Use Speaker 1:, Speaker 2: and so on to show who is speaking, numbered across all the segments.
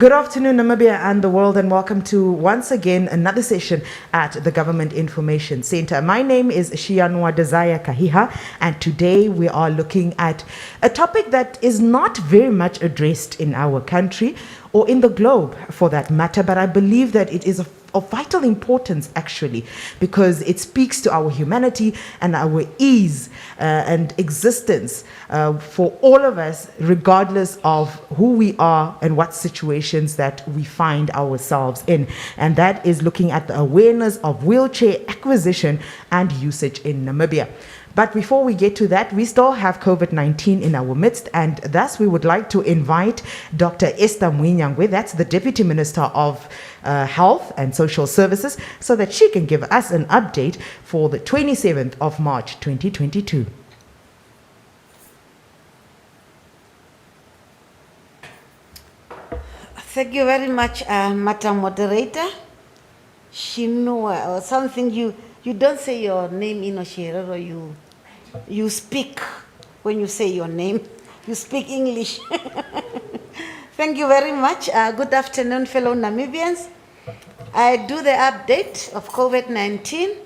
Speaker 1: Good afternoon, Namibia and the world, and welcome to once again another session at the Government Information Center. My name is Shianwa Desire Kahiha, and today we are looking at a topic that is not very much addressed in our country or in the globe for that matter, but I believe that it is of vital importance actually, because it speaks to our humanity and our ease and existence for all of us, regardless of who we are and what situations that we find ourselves in. And that is looking at the awareness of wheelchair acquisition and usage in Namibia. But before we get to that, we still have COVID-19 in our midst, and thus we would like to invite Dr. Esther Mwinyangwe, that's the Deputy Minister of Health and Social Services, so that she can give us an update for the 27th of March 2022.
Speaker 2: Thank you very much, Madam Moderator. Shinua, or something you don't say your name in Oshirero, you speak when you say your name. You speak English. Thank you very much. Good afternoon, fellow Namibians. I do the update of COVID-19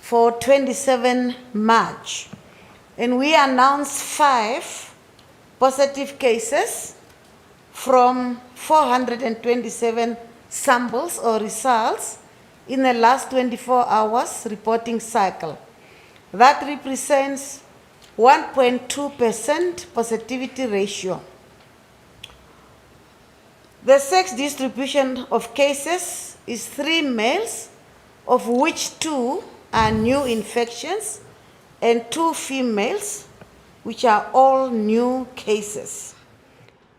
Speaker 2: for 27 March. And we announced 5 positive cases from 427 samples or results in the last 24 hours reporting cycle. That represents 1.2% positivity ratio. The sex distribution of cases is 3 males, of which 2 are new infections, and 2 females, which are all new cases.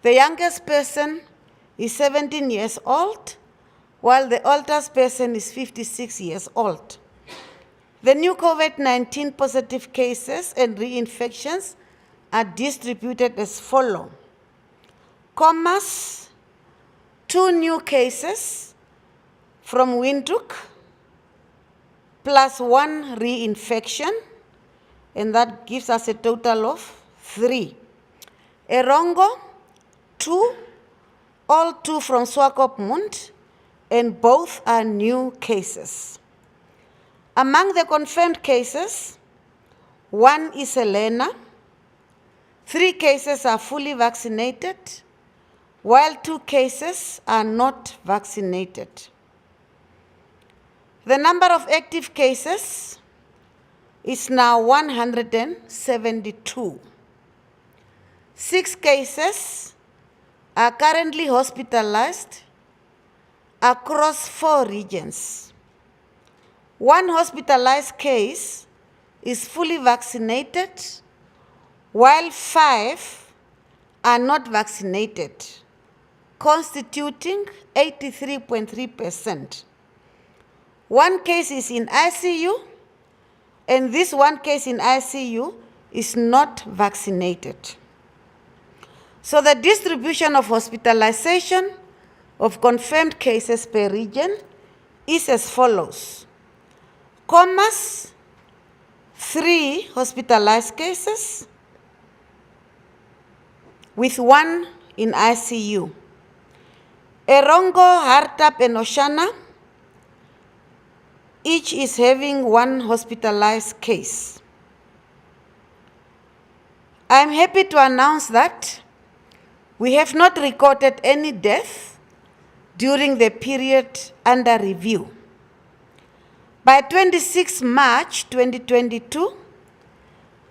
Speaker 2: The youngest person is 17 years old, while the oldest person is 56 years old. The new COVID-19 positive cases and reinfections are distributed as follows. Commas, 2 new cases from Windhoek, plus 1 reinfection, and that gives us a total of 3. Erongo, 2, all 2 from Swakopmund, and both are new cases. Among the confirmed cases, 1 is Helena, 3 cases are fully vaccinated, while 2 cases are not vaccinated. The number of active cases is now 172. 6 cases are currently hospitalized across 4 regions. 1 hospitalized case is fully vaccinated, while 5 are not vaccinated, constituting 83.3%. 1 case is in ICU, and this 1 case in ICU is not vaccinated. So the distribution of hospitalization of confirmed cases per region is as follows. Commas, 3 hospitalized cases, with 1 in ICU. Erongo, Hartap, and Oshana, each is having 1 hospitalized case. I am happy to announce that we have not recorded any death during the period under review. By 26 March 2022,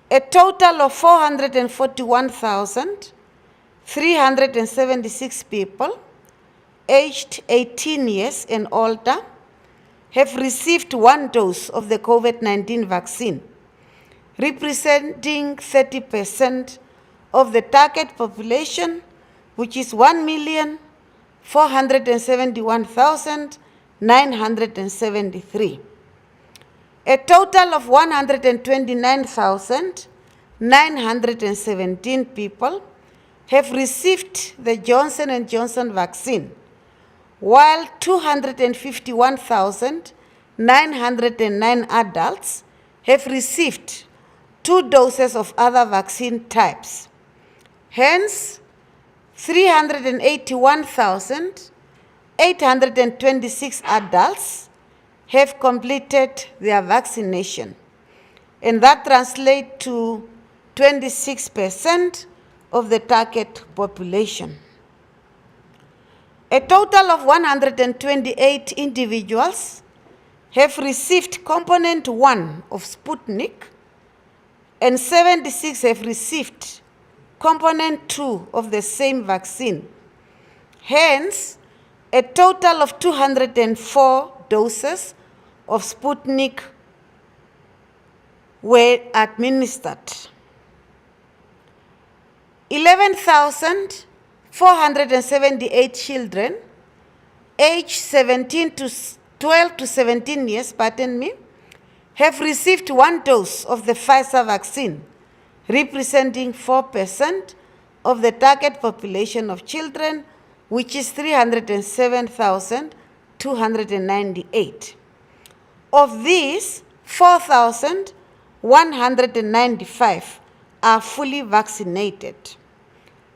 Speaker 2: a total of 441,376 people aged 18 years and older have received 1 dose of the COVID-19 vaccine, representing 30% of the target population, which is 1,471,973. A total of 129,917 people have received the Johnson & Johnson vaccine, while 251,909 adults have received 2 doses of other vaccine types. Hence, 381,826 adults have completed their vaccination, and that translates to 26% of the target population. A total of 128 individuals have received component 1 of Sputnik, and 76 have received component 2 of the same vaccine. Hence, a total of 204 doses of Sputnik were administered. 11,478 children aged 12 to 17 years, have received 1 dose of the Pfizer vaccine, representing 4% of the target population of children, which is 307,298. Of these, 4,195 are fully vaccinated.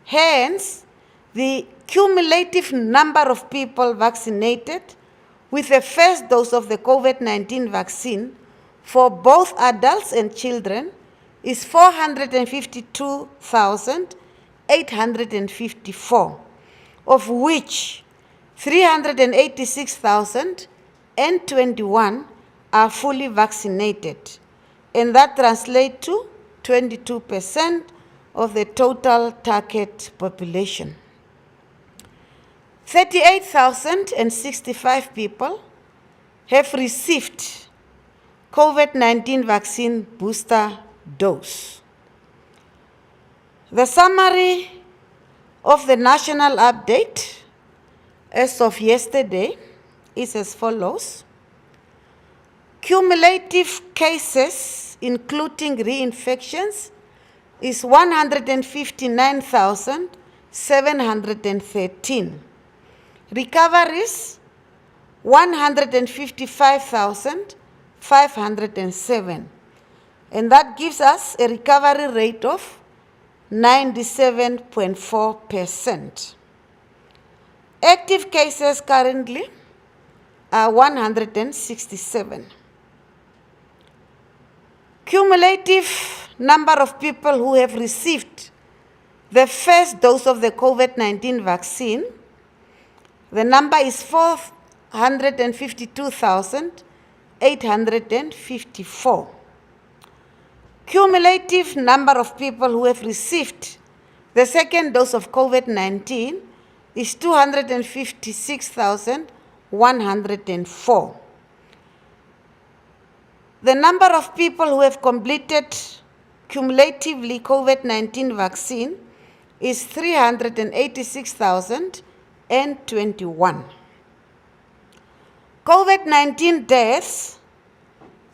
Speaker 2: Hence, the cumulative number of people vaccinated with the first dose of the COVID-19 vaccine for both adults and children is 452,854, of which 386,021 are fully vaccinated, and that translates to 22% of the total target population. 38,065 people have received COVID-19 vaccine booster dose. The summary of the national update as of yesterday is as follows. Cumulative cases, including reinfections, is 159,713. Recoveries, 155,507. And that gives us a recovery rate of 97.4%. Active cases currently are 167. Cumulative number of people who have received the first dose of the COVID-19 vaccine, the number is 452,854. Cumulative number of people who have received the second dose of COVID-19 is 256,104. The number of people who have completed cumulatively COVID-19 vaccine is 386,021. COVID-19 deaths,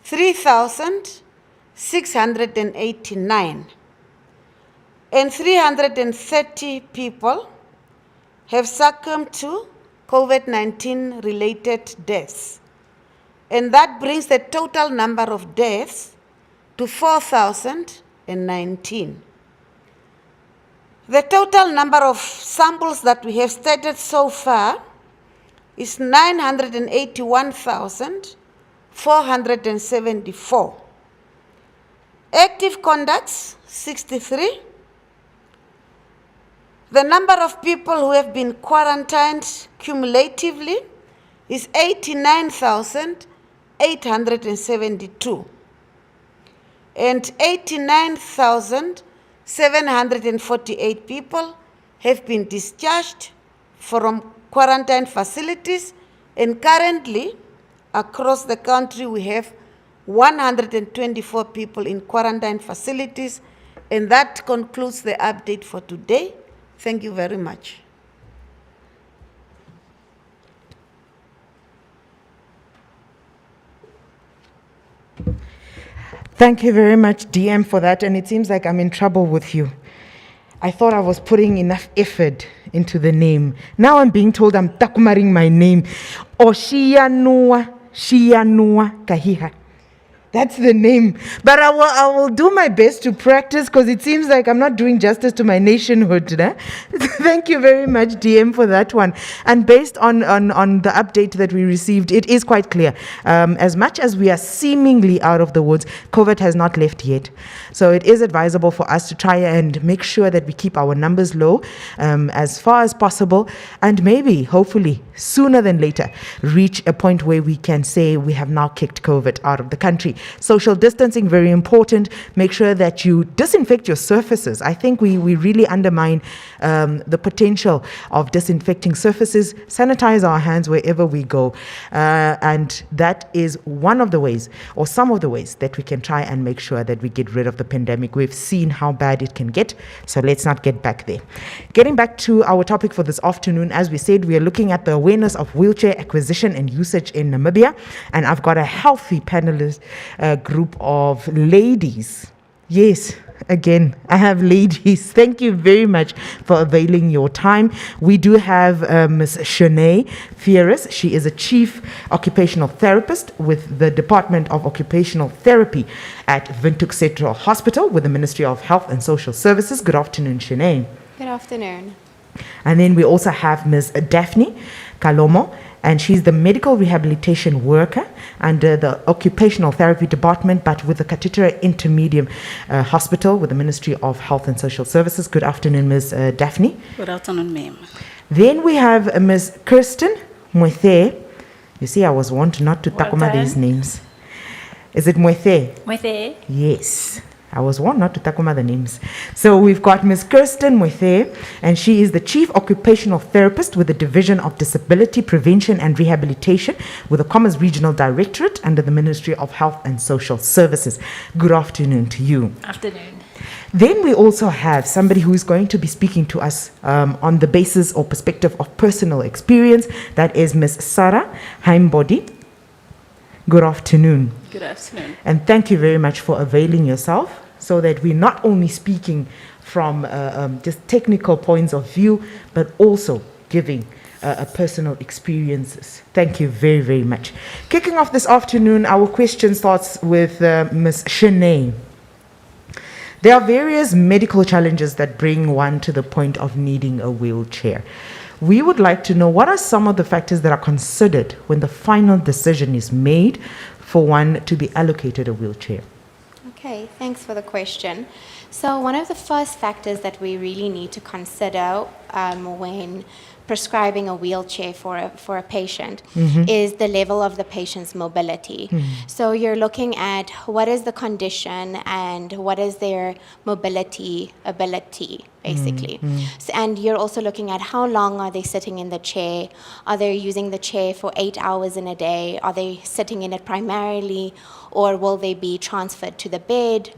Speaker 2: 3,689. And 330 people have succumbed to COVID-19 related deaths. And that brings the total number of deaths to 4,019. The total number of samples that we have studied so far is 981,474. Active contacts, 63. The number of people who have been quarantined cumulatively is 89,872. And 89,748 people have been discharged from quarantine facilities, and currently across the country we have 124 people in quarantine facilities, and that concludes the update for today. Thank you very much.
Speaker 1: Thank you very much, DM, for that. And it seems like I'm in trouble with you. I thought I was putting enough effort into the name. Now I'm being told I'm takumaring my name. Oshiyanua Kahiha. That's the name. But I will do my best to practice because it seems like I'm not doing justice to my nationhood. Né? Thank you very much, DM, for that one. And based on the update that we received, it is quite clear. As much as we are seemingly out of the woods, COVID has not left yet. So it is advisable for us to try and make sure that we keep our numbers low as far as possible, and maybe, hopefully, sooner than later, reach a point where we can say we have now kicked COVID out of the country. Social distancing, very important. Make sure that you disinfect your surfaces. I think we really undermine the potential of disinfecting surfaces. Sanitize our hands wherever we go. And that is one of the ways, or some of the ways, that we can try and make sure that we get rid of the pandemic. We've seen how bad it can get, so let's not get back there. Getting back to our topic for this afternoon, as we said, we are looking at the awareness of wheelchair acquisition and usage in Namibia, and I've got a healthy panelist group of ladies. Yes, again, I have ladies. Thank you very much for availing your time. We do have Ms. Shanae Fierus. She is a chief occupational therapist with the Department of Occupational Therapy at Windhoek Central Hospital with the Ministry of Health and Social Services. Good afternoon, Shanae.
Speaker 3: Good afternoon.
Speaker 1: And then we also have Ms. Daphne Kalomo, and she's the medical rehabilitation worker under the occupational therapy department, but with the Katitara Intermediate Hospital with the Ministry of Health and Social Services. Good afternoon, Ms. Daphne.
Speaker 4: Good afternoon, ma'am.
Speaker 1: Then we have Ms. Kirsten Mwethe. You see, I was warned not to takuma these names. Is it Mwethe?
Speaker 4: Mwethe.
Speaker 1: Yes. I was warned not to takuma the names. So we've got Ms. Kirsten Mwethe, and she is the Chief Occupational Therapist with the Division of Disability Prevention and Rehabilitation with the Commerce Regional Directorate under the Ministry of Health and Social Services. Good afternoon to you.
Speaker 4: Afternoon.
Speaker 1: Then we also have somebody who is going to be speaking to us on the basis or perspective of personal experience. That is Ms. Sarah Heimbody. Good afternoon.
Speaker 4: Good afternoon.
Speaker 1: And thank you very much for availing yourself so that we're not only speaking from just technical points of view, but also giving personal experiences. Thank you very, very much. Kicking off this afternoon, our question starts with Ms. Shanae. There are various medical challenges that bring one to the point of needing a wheelchair. We would like to know what are some of the factors that are considered when the final decision is made for one to be allocated a wheelchair.
Speaker 3: Okay, thanks for the question. So one of the first factors that we really need to consider when prescribing a wheelchair for a patient is the level of the patient's mobility. So you're looking at what is the condition and what is their mobility ability, basically. So, and you're also looking at how long are they sitting in the chair? Are they using the chair for 8 hours in a day? Are they sitting in it primarily, or will they be transferred to the bed?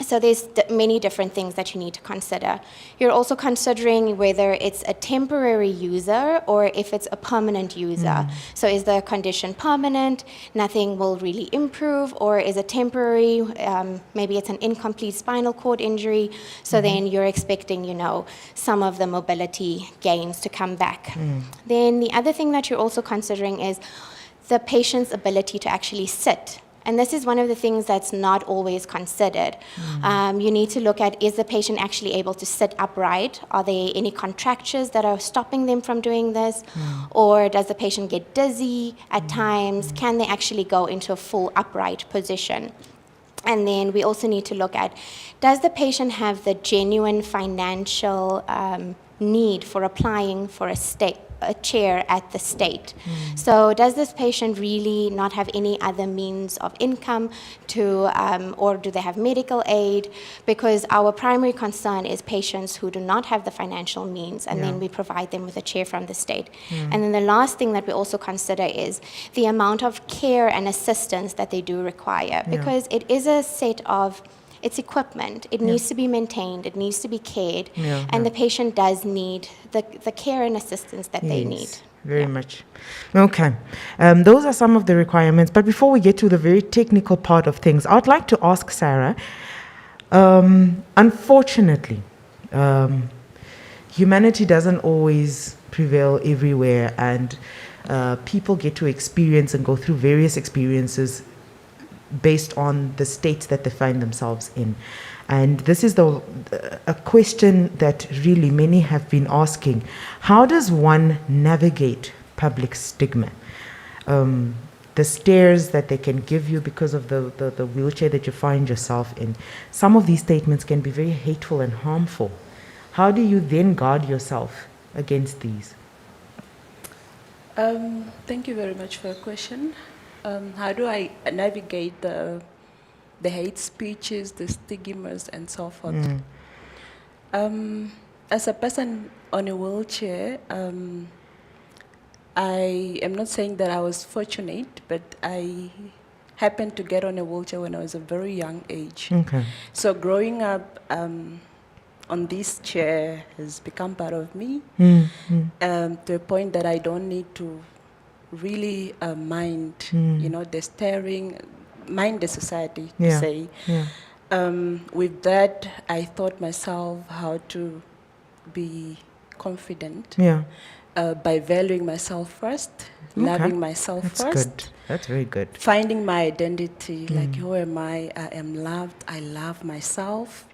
Speaker 3: So there's many different things that you need to consider. You're also considering whether it's a temporary user or if it's a permanent user. So is the condition permanent, nothing will really improve, or is it temporary, maybe it's an incomplete spinal cord injury, so then you're expecting, some of the mobility gains to come back. Then the other thing that you're also considering is the patient's ability to actually sit. And this is one of the things that's not always considered. You need to look at, is the patient actually able to sit upright? Are there any contractures that are stopping them from doing this? Or does the patient get dizzy at times? Can they actually go into a full upright position? And then we also need to look at, does the patient have the genuine financial need for applying for a chair at the state? So does this patient really not have any other means of income or do they have medical aid? Because our primary concern is patients who do not have the financial means, and then we provide them with a chair from the state. And then the last thing that we also consider is the amount of care and assistance that they do require, because it is a set of it's equipment. It needs to be maintained. It needs to be cared. And the patient does need the care and assistance that they need.
Speaker 1: Very much. Okay. Those are some of the requirements. But before we get to the very technical part of things, I'd like to ask Sarah, unfortunately, humanity doesn't always prevail everywhere, and people get to experience and go through various experiences based on the states that they find themselves in. And this is a question that really many have been asking. How does one navigate public stigma? The stares that they can give you because of the wheelchair that you find yourself in. Some of these statements can be very hateful and harmful. How do you then guard yourself against these?
Speaker 4: Thank you very much for your question. How do I navigate the hate speeches, the stigmas, and so forth? As a person on a wheelchair, I am not saying that I was fortunate, but I happened to get on a wheelchair when I was a very young age.
Speaker 1: Okay.
Speaker 4: So growing up on this chair has become part of me, to a point that I don't need to really mind, the staring, mind the society, to say. With that, I taught myself how to be confident. By valuing myself first, loving myself
Speaker 1: That's
Speaker 4: first.
Speaker 1: Good. That's very good.
Speaker 4: Finding my identity, like who am I? I am loved. I love myself.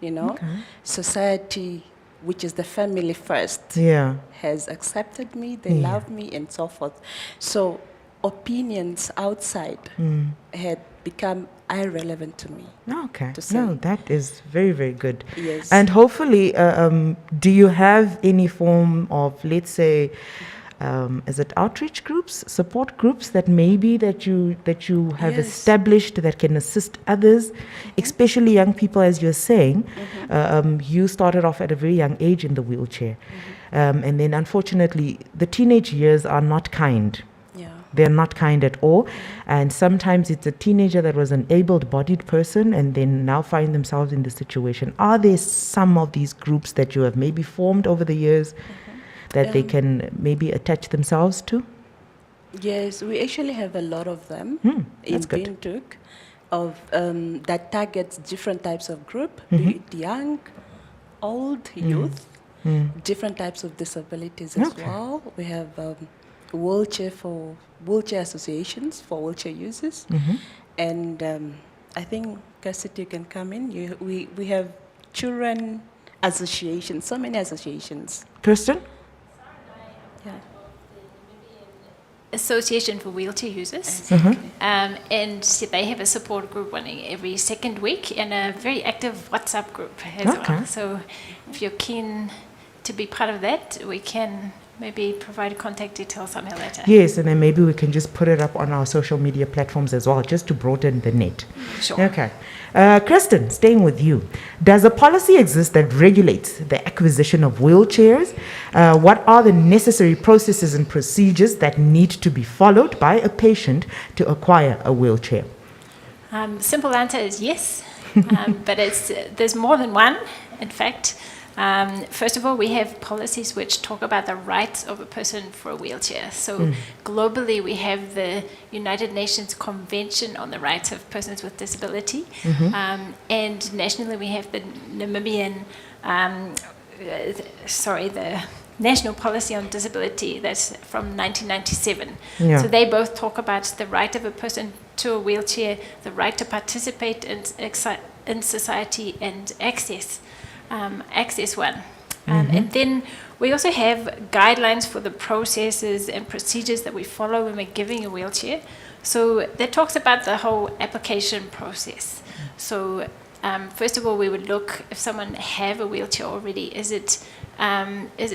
Speaker 4: Society, which is the family first, has accepted me. They love me, and so forth. So opinions outside had become irrelevant to me.
Speaker 1: Okay. No, that is very, very good.
Speaker 4: Yes.
Speaker 1: And hopefully, do you have any form of, let's say, is it outreach groups, support groups that maybe that you have established that can assist others, especially young people, as you're saying? You started off at a very young age in the wheelchair, and then unfortunately, the teenage years are not kind. They're not kind at all. And sometimes it's a teenager that was an able-bodied person and then now find themselves in this situation. Are there some of these groups that you have maybe formed over the years that they can maybe attach themselves to?
Speaker 4: Yes, we actually have a lot of them in Windhoek that targets different types of group, be it young, old, youth, different types of disabilities as well. We have wheelchair associations for wheelchair users, and I think Cassidy, you can come in. We have children associations, so many associations.
Speaker 1: Kirsten?
Speaker 4: Yeah.
Speaker 5: Association for Wheelchair Users, and they have a support group running every second week and a very active WhatsApp group as well. So if you're keen to be part of that, we can maybe provide contact details somehow later.
Speaker 1: Yes, and then maybe we can just put it up on our social media platforms as well, just to broaden the net.
Speaker 5: Sure.
Speaker 1: Okay. Kristen, staying with you. Does a policy exist that regulates the acquisition of wheelchairs? What are the necessary processes and procedures that need to be followed by a patient to acquire a wheelchair?
Speaker 5: Simple answer is yes, but there's more than one, in fact. First of all, we have policies which talk about the rights of a person for a wheelchair. So globally, we have the United Nations Convention on the Rights of Persons with Disability. And nationally, we have the Namibian, the National Policy on Disability that's from 1997. So they both talk about the right of a person to a wheelchair, the right to participate in society and access one. And then we also have guidelines for the processes and procedures that we follow when we're giving a wheelchair. So that talks about the whole application process. So first of all, we would look if someone have a wheelchair already. Is it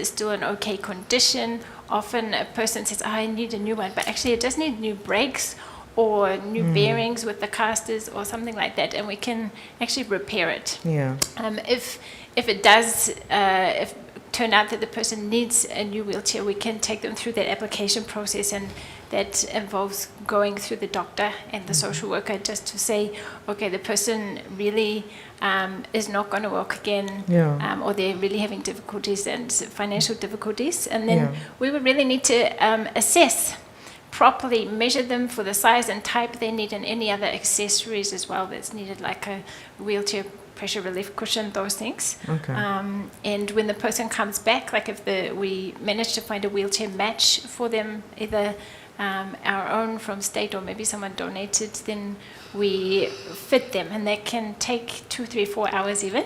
Speaker 5: still an okay condition? Often a person says, I need a new one, but actually it does need new brakes or new bearings with the casters or something like that, and we can actually repair it. If it does turn out that the person needs a new wheelchair, we can take them through that application process, and that involves going through the doctor and the social worker just to say, okay, the person really is not going to walk again, or they're really having difficulties and financial difficulties, and then we would really need to assess properly, measure them for the size and type they need, and any other accessories as well that's needed, like a wheelchair pressure relief cushion, those things.
Speaker 1: Okay.
Speaker 5: And when the person comes back, like if we manage to find a wheelchair match for them, either our own from state or maybe someone donated, then we fit them, and that can take 2, 3, 4 hours even,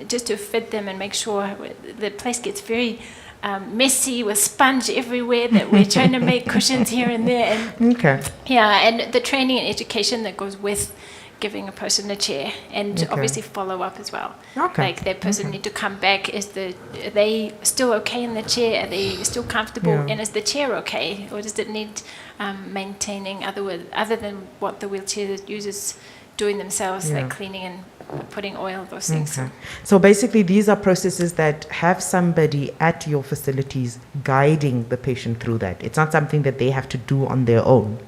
Speaker 5: just to fit them and make sure the place gets very messy with sponge everywhere, that we're trying to make cushions here and there. And
Speaker 1: Okay.
Speaker 5: yeah, and the training and education that goes with giving a person a chair, and
Speaker 1: Okay.
Speaker 5: obviously follow up as well.
Speaker 1: Okay.
Speaker 5: Like that person need to come back. Are they still okay in the chair? Are they still comfortable?
Speaker 1: Yeah.
Speaker 5: And is the chair okay, or does it need maintaining other than what the wheelchair users doing themselves,
Speaker 1: Yeah.
Speaker 5: like cleaning and putting oil, those things.
Speaker 1: Okay. So basically, these are processes that have somebody at your facilities guiding the patient through that. It's not something that they have to do on their own,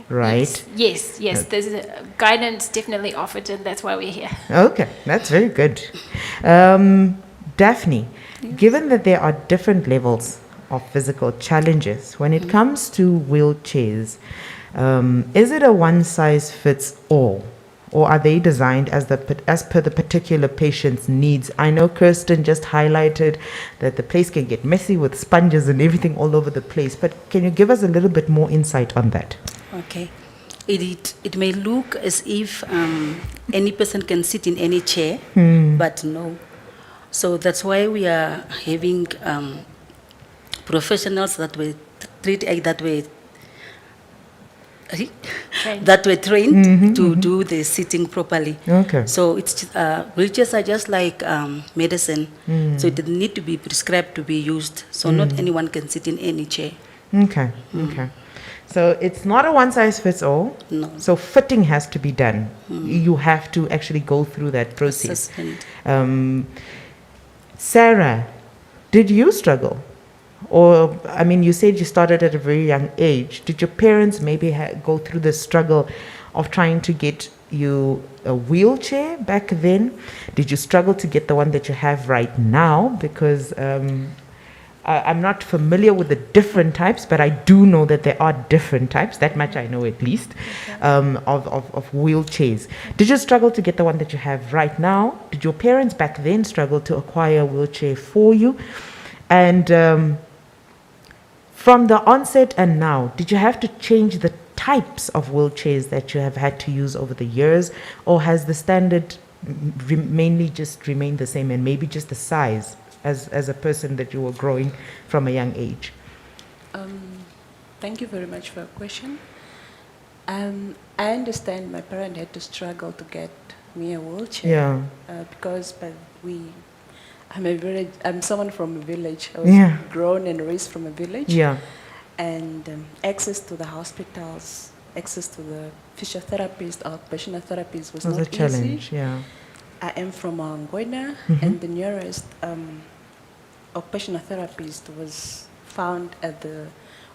Speaker 1: right?
Speaker 5: Yes. There's guidance definitely offered, and that's why we're here.
Speaker 1: Okay, that's very good. Daphne, given that there are different levels of physical challenges when it comes to wheelchairs, is it a one-size-fits-all? Or are they designed as per the particular patient's needs? I know Kirsten just highlighted that the place can get messy with sponges and everything all over the place, but can you give us a little bit more insight on that?
Speaker 6: Okay. It may look as if any person can sit in any chair, but no. So that's why we are having professionals that were trained to do the sitting properly.
Speaker 1: Okay.
Speaker 6: So it's wheelchairs are just like medicine. So it doesn't need to be prescribed to be used. So not anyone can sit in any chair.
Speaker 1: Okay. Okay. So it's not a one-size-fits-all.
Speaker 6: No.
Speaker 1: So fitting has to be done. You have to actually go through that process.
Speaker 6: Assessment.
Speaker 1: Sarah, did you struggle? Or, I mean, you said you started at a very young age. Did your parents maybe go through the struggle of trying to get you a wheelchair back then? Did you struggle to get the one that you have right now? Because I'm not familiar with the different types, but I do know that there are different types. That much I know at least, of wheelchairs. Did you struggle to get the one that you have right now? Did your parents back then struggle to acquire a wheelchair for you? And from the onset and now, did you have to change the types of wheelchairs that you have had to use over the years, or has the standard mainly just remained the same, and maybe just the size as a person that you were growing from a young age?
Speaker 4: Thank you very much for your question. I understand my parents had to struggle to get me a wheelchair. Because I'm someone from a village. I was grown and raised from a village. And access to the hospitals, access to the physiotherapist, occupational therapist was not
Speaker 1: a challenge.
Speaker 4: easy. I am from Angoina, and the nearest occupational therapist was found at the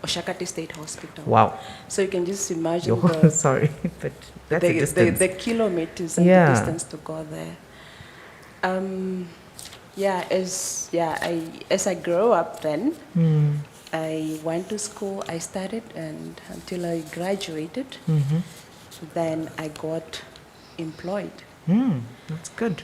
Speaker 4: Oshakati State Hospital.
Speaker 1: Wow.
Speaker 4: So you can just imagine
Speaker 1: sorry, but that's a distance.
Speaker 4: the kilometers and the distance to go there. As I grew up then, I went to school, I studied, and until I graduated, then I got employed.
Speaker 1: That's good.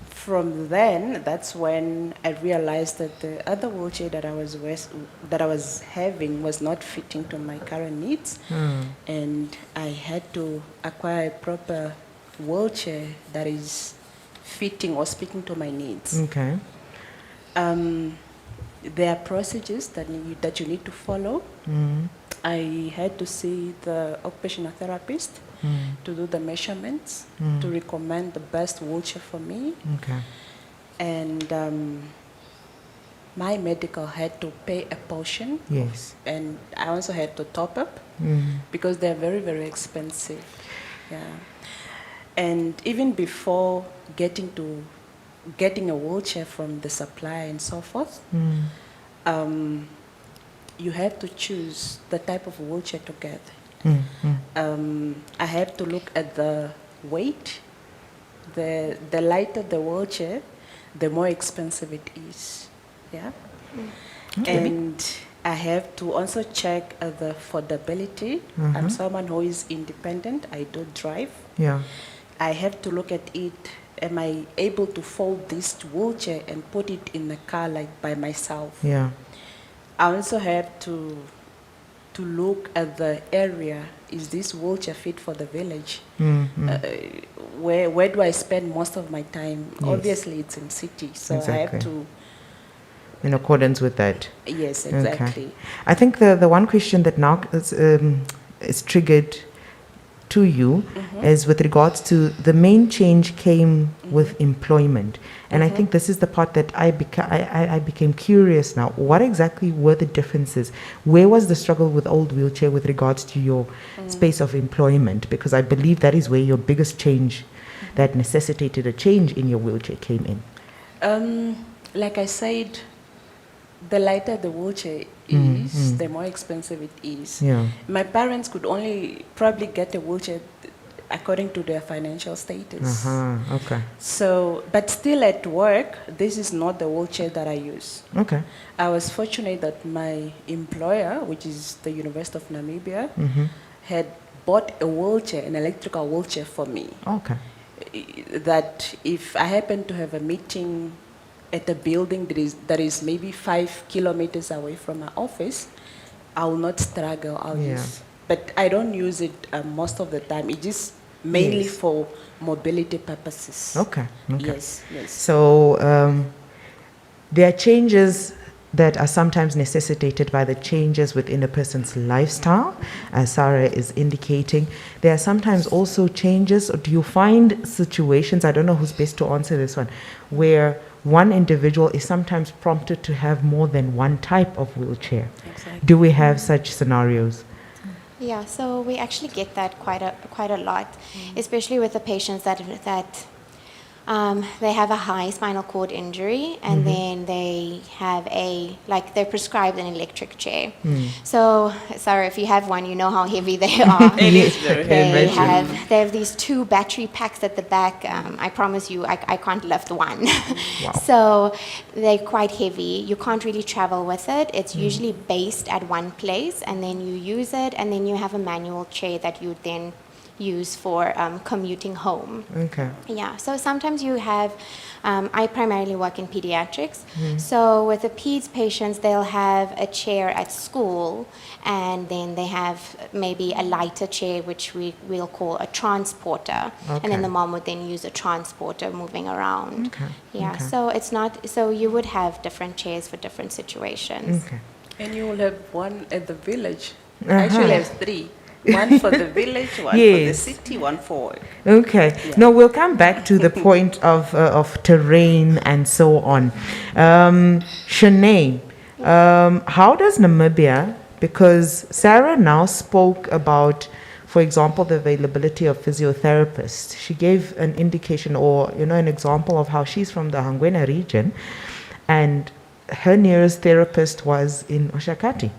Speaker 4: From then, that's when I realized that the other wheelchair that I was having was not fitting to my current needs, and I had to acquire a proper wheelchair that is fitting or speaking to my needs.
Speaker 1: Okay.
Speaker 4: There are procedures that you need to follow. I had to see the occupational therapist to do the measurements, to recommend the best wheelchair for me.
Speaker 1: Okay.
Speaker 4: And my medical had to pay a portion.
Speaker 1: Yes.
Speaker 4: And I also had to top up because they're very, very expensive. And even before getting a wheelchair from the supplier and so forth, you have to choose the type of wheelchair to get. I have to look at the weight. The lighter the wheelchair, the more expensive it is. And I have to also check the affordability. I'm someone who is independent. I don't drive. I have to look at it am I able to fold this wheelchair and put it in the car like by myself?
Speaker 1: Yeah.
Speaker 4: I also have to look at the area. Is this wheelchair fit for the village? Where do I spend most of my time?
Speaker 1: Yes.
Speaker 4: Obviously, it's in city, so I
Speaker 1: Exactly.
Speaker 4: have to.
Speaker 1: In accordance with that.
Speaker 4: Yes, exactly.
Speaker 1: Okay. I think the one question that now is triggered to you is with regards to the main change came with employment. And I think this is the part that I became curious now. What exactly were the differences? Where was the struggle with old wheelchair with regards to your space of employment? Because I believe that is where your biggest change that necessitated a change in your wheelchair came in.
Speaker 4: Like I said, the lighter the wheelchair is, the more expensive it is.
Speaker 1: Yeah.
Speaker 4: My parents could only probably get a wheelchair according to their financial status.
Speaker 1: Okay.
Speaker 4: So, but still at work, this is not the wheelchair that I use.
Speaker 1: Okay.
Speaker 4: I was fortunate that my employer, which is the University of Namibia, had bought a wheelchair, an electrical wheelchair for me.
Speaker 1: Okay.
Speaker 4: That if I happen to have a meeting at a building that is maybe 5 kilometers away from my office, I will not struggle. I'll use. But I don't use it most of the time. It's just mainly for mobility purposes.
Speaker 1: Okay.
Speaker 4: Yes.
Speaker 1: So there are changes that are sometimes necessitated by the changes within a person's lifestyle, as Sarah is indicating. There are sometimes also changes, or do you find situations, I don't know who's best to answer this one, where one individual is sometimes prompted to have more than one type of wheelchair?
Speaker 4: Exactly.
Speaker 1: Do we have such scenarios?
Speaker 3: Yeah, so we actually get that quite a lot, especially with the patients that they have a high spinal cord injury, and then they have they're prescribed an electric chair. So, sorry, if you have one, you know how heavy they are.
Speaker 4: It is very
Speaker 3: They
Speaker 4: heavy.
Speaker 3: have these 2 battery packs at the back. I promise you, I can't lift one.
Speaker 1: Wow.
Speaker 3: So they're quite heavy. You can't really travel with it. It's usually based at one place, and then you use it, and then you have a manual chair that you then use for commuting home.
Speaker 1: Okay.
Speaker 3: Yeah, so sometimes you have, I primarily work in pediatrics, so with the peds patients, they'll have a chair at school, and then they have maybe a lighter chair, which we'll call a transporter, and
Speaker 1: Okay.
Speaker 3: then the mom would then use a transporter moving around.
Speaker 1: Okay.
Speaker 3: Yeah,
Speaker 1: Okay.
Speaker 3: so it's not, so you would have different chairs for different situations.
Speaker 1: Okay.
Speaker 4: And you will have one at the village. Actually, I have 3. One for the village, one for the
Speaker 1: Yes.
Speaker 4: city, one for work.
Speaker 1: Okay. No, we'll come back to the point of terrain and so on. Shanae, how does Namibia, because Sarah now spoke about, for example, the availability of physiotherapists. She gave an indication or, an example of how she's from the Hangwena region, and her nearest therapist was in Oshakati.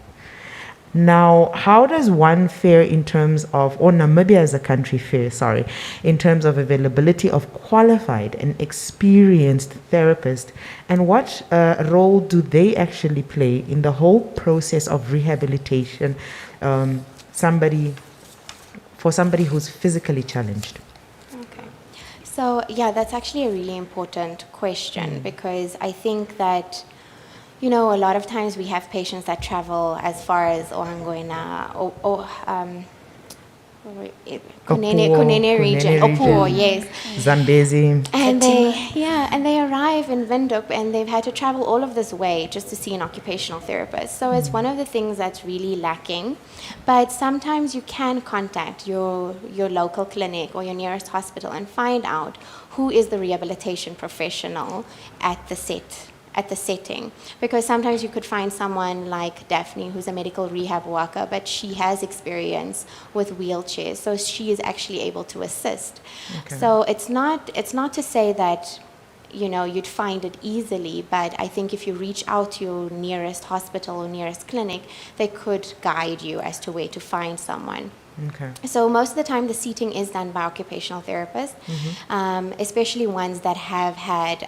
Speaker 1: Now, how does one fare in terms of, or Namibia as a country fare, sorry, in terms of availability of qualified and experienced therapists, and what role do they actually play in the whole process of rehabilitation, for somebody who's physically challenged?
Speaker 3: Okay. So, yeah, that's actually a really important question, because I think that a lot of times we have patients that travel as far as Ohangwena or Kunene region, Opuo, yes.
Speaker 1: Zambezi.
Speaker 3: And they arrive in Windhoek, and they've had to travel all of this way just to see an occupational therapist. So it's one of the things that's really lacking. But sometimes you can contact your local clinic or your nearest hospital and find out who is the rehabilitation professional at the setting, because sometimes you could find someone like Daphne, who's a medical rehab worker, but she has experience with wheelchairs, so she is actually able to assist.
Speaker 1: Okay.
Speaker 3: So it's not to say that you'd find it easily, but I think if you reach out to your nearest hospital or nearest clinic, they could guide you as to where to find someone.
Speaker 1: Okay.
Speaker 3: So most of the time the seating is done by occupational therapists, especially ones that have had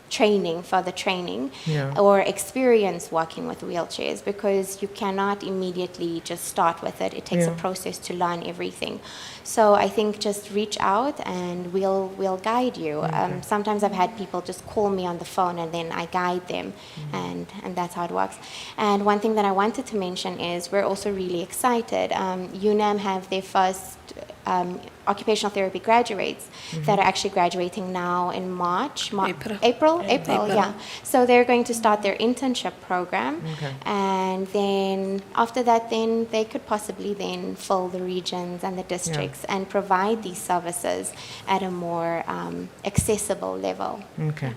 Speaker 3: further training,
Speaker 1: Yeah.
Speaker 3: or experience working with wheelchairs, because you cannot immediately just start with it. It takes a
Speaker 1: Yeah.
Speaker 3: process to learn everything. So I think just reach out and we'll guide you. Sometimes I've had people just call me on the phone and then I guide them, and that's how it works. And one thing that I wanted to mention is we're also really excited. UNAM have their first occupational therapy graduates that are actually graduating now in March. April, yeah. So they're going to start their internship program, and then after that, then they could possibly then fill the regions and the districts and provide these services at a more accessible level.
Speaker 1: Okay.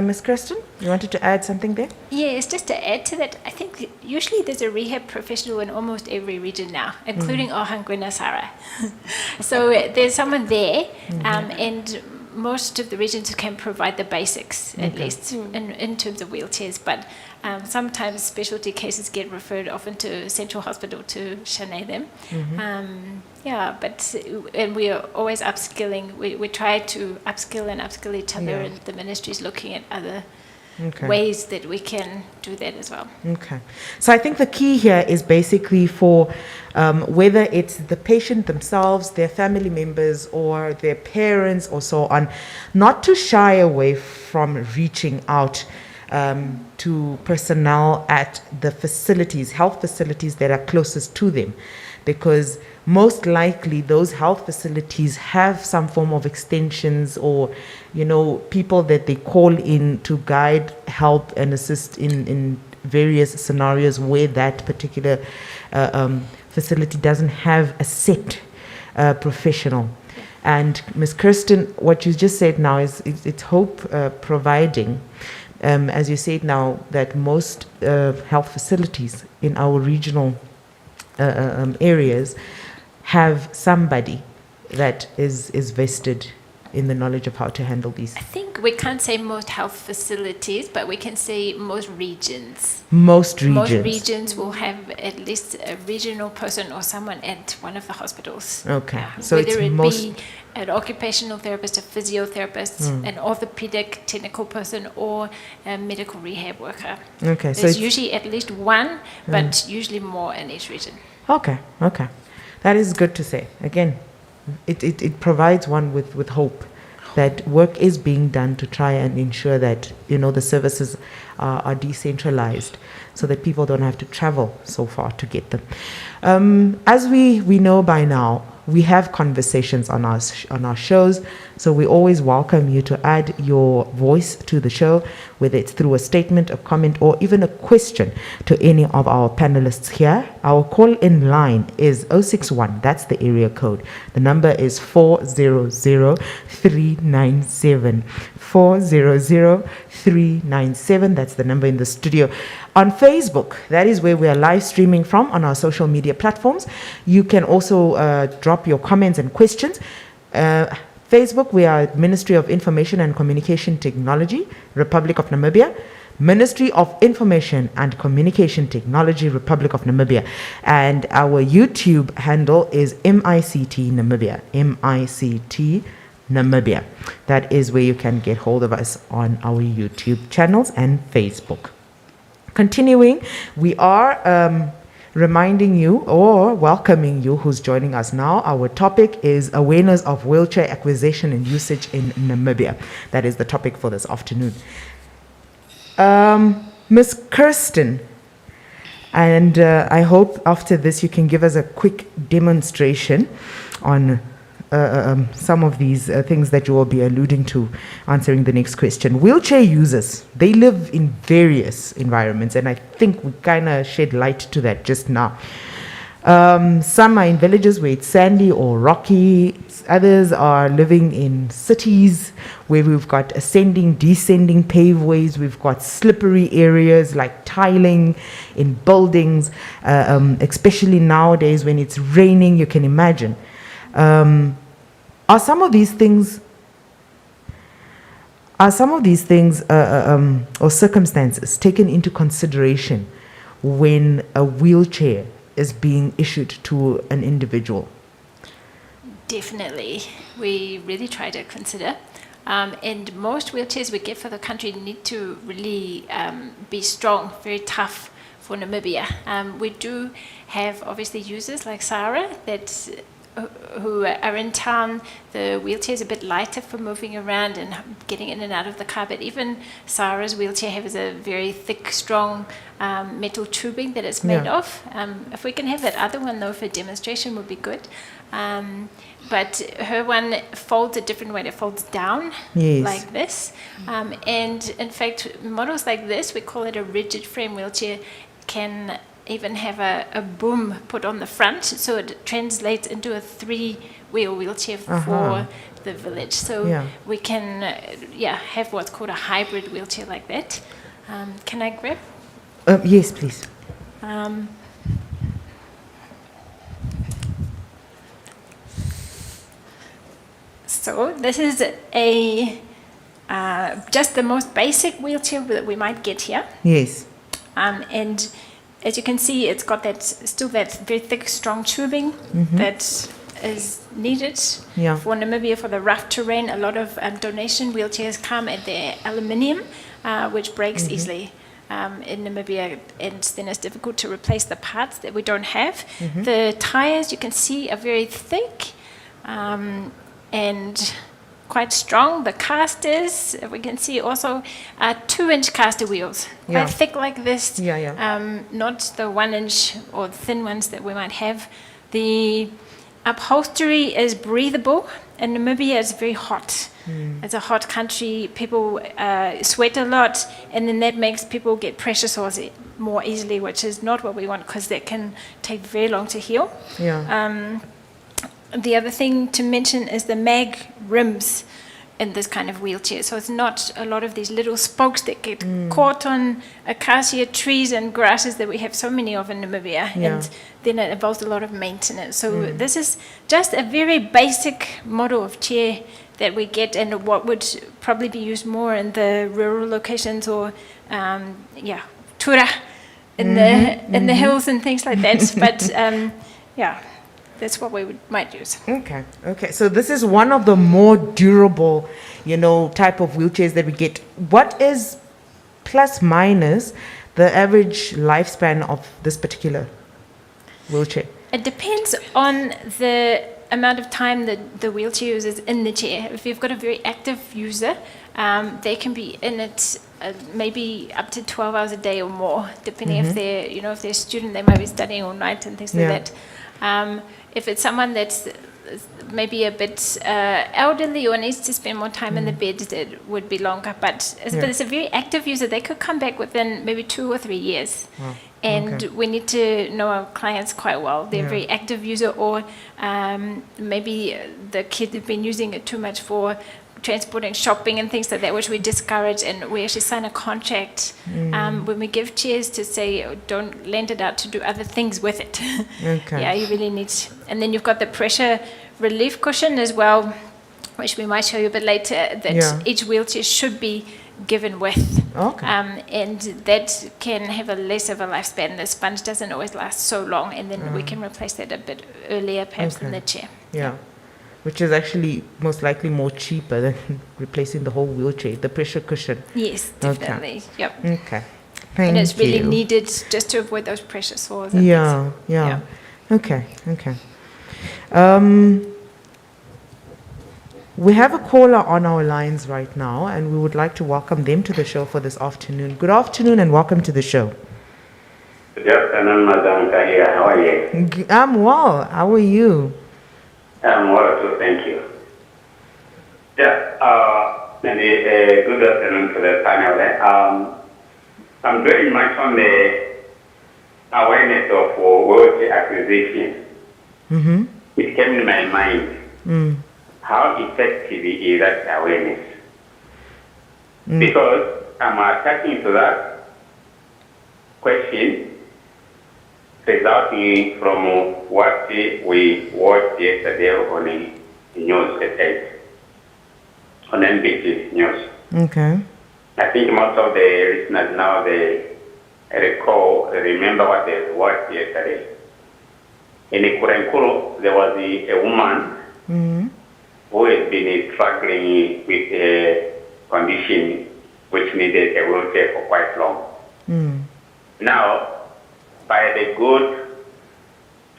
Speaker 1: Miss Kirsten, you wanted to add something there?
Speaker 5: Yes, just to add to that, I think usually there's a rehab professional in almost every region now, including Ohangwena Sara. So there's someone there, and most of the regions can provide the basics, at least, in terms of wheelchairs. But sometimes specialty cases get referred often to Central Hospital to Shanae them. And we are always upskilling. We try to upskill each other, and the ministry is looking at other ways that we can do that as well.
Speaker 1: Okay. So I think the key here is basically for whether it's the patient themselves, their family members, or their parents, or so on, not to shy away from reaching out to personnel at the facilities, health facilities that are closest to them, because most likely those health facilities have some form of extensions or, people that they call in to guide, help, and assist in various scenarios where that particular facility doesn't have a set professional. And Ms. Kirsten, what you just said now is it's hope providing. As you said now, that most health facilities in our regional areas have somebody that is vested in the knowledge of how to handle these.
Speaker 5: I think we can't say most health facilities, but we can say most regions.
Speaker 1: Most regions.
Speaker 5: Most regions will have at least a regional person or someone at one of the hospitals.
Speaker 1: Okay. So
Speaker 5: whether
Speaker 1: it's
Speaker 5: it
Speaker 1: most
Speaker 5: be an occupational therapist, a physiotherapist, an orthopedic technical person, or a medical rehab worker.
Speaker 1: Okay. So
Speaker 5: There's
Speaker 1: it's
Speaker 5: usually at least one, but usually more in each region.
Speaker 1: Okay. That is good to say. Again, it provides one with hope that work is being done to try and ensure that, the services are decentralized so that people don't have to travel so far to get them. As we know by now, we have conversations on our shows, so we always welcome you to add your voice to the show, whether it's through a statement, a comment, or even a question to any of our panelists here. Our call-in line is 061, that's the area code. The number is 400-397. 400-397, that's the number in the studio. On Facebook, that is where we are live streaming from on our social media platforms. You can also drop your comments and questions. Facebook, we are Ministry of Information and Communication Technology, Republic of Namibia. Ministry of Information and Communication Technology, Republic of Namibia. And our YouTube handle is MICT Namibia. MICT Namibia. That is where you can get hold of us on our YouTube channels and Facebook. Continuing, we are reminding you or welcoming you who's joining us now. Our topic is awareness of wheelchair acquisition and usage in Namibia. That is the topic for this afternoon. Ms. Kirsten, and I hope after this you can give us a quick demonstration on some of these things that you will be alluding to answering the next question. Wheelchair users, they live in various environments, and I think we kind of shed light to that just now. Some are in villages where it's sandy or rocky. Others are living in cities where we've got ascending, descending paveways. We've got slippery areas like tiling in buildings, especially nowadays when it's raining, you can imagine. Are some of these things or circumstances taken into consideration when a wheelchair is being issued to an individual?
Speaker 5: Definitely. We really try to consider. And most wheelchairs we get for the country need to really be strong, very tough for Namibia. We do have obviously users like Sarah who are in town. The wheelchair is a bit lighter for moving around and getting in and out of the car, but even Sarah's wheelchair has a very thick, strong metal tubing that it's made of. If we can have that other one though for demonstration would be good. But her one folds a different way. It folds down like this. And in fact, models like this, we call it a rigid frame wheelchair, can even have a boom put on the front, so it translates into a 3-wheel wheelchair for the village. So we can have what's called a hybrid wheelchair like that. Can I grab?
Speaker 1: Yes, please.
Speaker 5: So this is just the most basic wheelchair that we might get here.
Speaker 1: Yes.
Speaker 5: And as you can see, it's got still that very thick, strong tubing that is needed for Namibia for the rough terrain. A lot of donation wheelchairs come and they're aluminium, which breaks easily in Namibia, and then it's difficult to replace the parts that we don't have. The tires, you can see, are very thick and quite strong. The casters, we can see also 2-inch caster wheels, quite thick like this, not the 1-inch or thin ones that we might have. The upholstery is breathable. In Namibia, it's very hot. It's a hot country. People sweat a lot, and then that makes people get pressure sores more easily, which is not what we want because that can take very long to heal. The other thing to mention is the mag rims in this kind of wheelchair. So it's not a lot of these little spokes that get caught on acacia trees and grasses that we have so many of in Namibia. And then it involves a lot of maintenance. So this is just a very basic model of chair that we get, and what would probably be used more in the rural locations or tura in the hills and things like that. But that's what we might use.
Speaker 1: Okay. So this is one of the more durable, type of wheelchairs that we get. What is plus minus the average lifespan of this particular wheelchair?
Speaker 5: It depends on the amount of time that the wheelchair user is in the chair. If you've got a very active user, they can be in it maybe up to 12 hours a day or more, depending if they're, if they're a student, they might be studying all night and things like that. If it's someone that's maybe a bit elderly or needs to spend more time in the bed, it would be longer. But if it's a very active user, they could come back within maybe 2 or 3 years. And we need to know our clients quite well. They're a very active user, or maybe the kid have been using it too much for transporting, shopping and things like that, which we discourage, and we actually sign a contract when we give chairs to say don't lend it out to do other things with it. You really need. And then you've got the pressure relief cushion as well, which we might show you a bit later, that each wheelchair should be given with. And that can have a less of a lifespan. The sponge doesn't always last so long, and then we can replace that a bit earlier perhaps in the chair.
Speaker 1: Which is actually most likely more cheaper than replacing the whole wheelchair, the pressure cushion.
Speaker 5: Yes, definitely. Yep.
Speaker 1: Okay.
Speaker 5: And it's really needed just to avoid those pressure sores. And
Speaker 1: Okay. We have a caller on our lines right now, and we would like to welcome them to the show for this afternoon. Good afternoon and welcome to the show.
Speaker 7: Good afternoon, Madam Kahia. How are you?
Speaker 1: I'm well. How are you?
Speaker 7: I'm well too, thank you. Good afternoon to the panel. I'm very much on the awareness of wheelchair acquisition. It came to my mind. How effective is that awareness? Because I'm attaching to that question resulting from what we watched yesterday on the news site, on NBC News. I think most of the listeners now, they remember what they watched yesterday. In Kurenkuru, there was a woman who has been struggling with a condition which needed a wheelchair for quite long. Now, by the good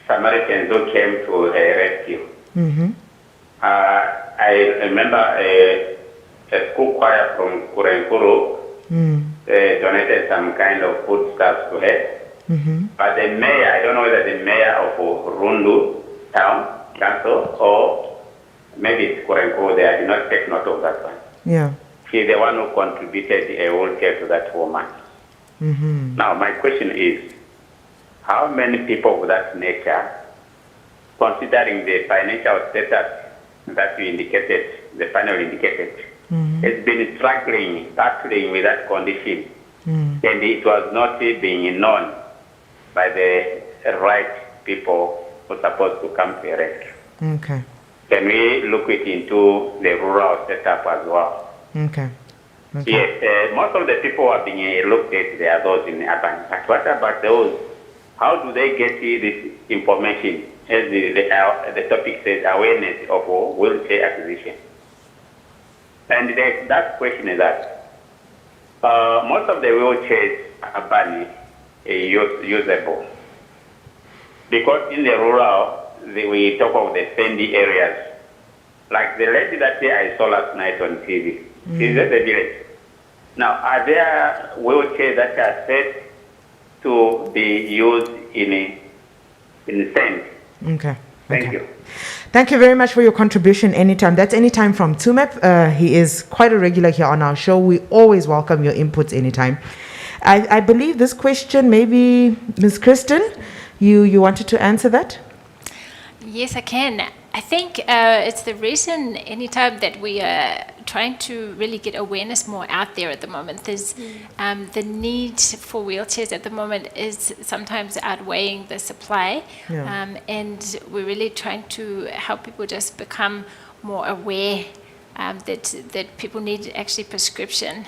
Speaker 7: Samaritans who came to her rescue, I remember a school choir from Kurenkuru donated some kind of foodstuffs to her. But the mayor, I don't know whether the mayor of Rundu town council or maybe it's Kurenkuru there, I did not take note of that one.
Speaker 1: Yeah.
Speaker 7: She's the one who contributed a wheelchair to that woman. Now, my question is, how many people of that nature, considering the financial status that you indicated, the panel indicated, has been struggling, battling with that condition, and it was not being known by the right people who are supposed to come to a rescue?
Speaker 1: Okay.
Speaker 7: Can we look it into the rural setup as well?
Speaker 1: Okay.
Speaker 7: Yes, most of the people are being looked at, they are those in urban. But what about those? How do they get this information? As the topic says, awareness of wheelchair acquisition. And that question is that most of the wheelchairs are barely usable. Because in the rural, we talk of the sandy areas. Like the lady that I saw last night on TV, she's at the village. Now, are there wheelchairs that are set to be used in sand?
Speaker 1: Okay.
Speaker 7: Thank you.
Speaker 1: Thank you very much for your contribution anytime. That's anytime from Tumep. He is quite a regular here on our show. We always welcome your inputs anytime. I believe this question, maybe Ms. Kristen, you wanted to answer that?
Speaker 5: Yes, I can. I think it's the reason anytime that we are trying to really get awareness more out there at the moment. There's the need for wheelchairs at the moment is sometimes outweighing the supply. And we're really trying to help people just become more aware that people need actually prescription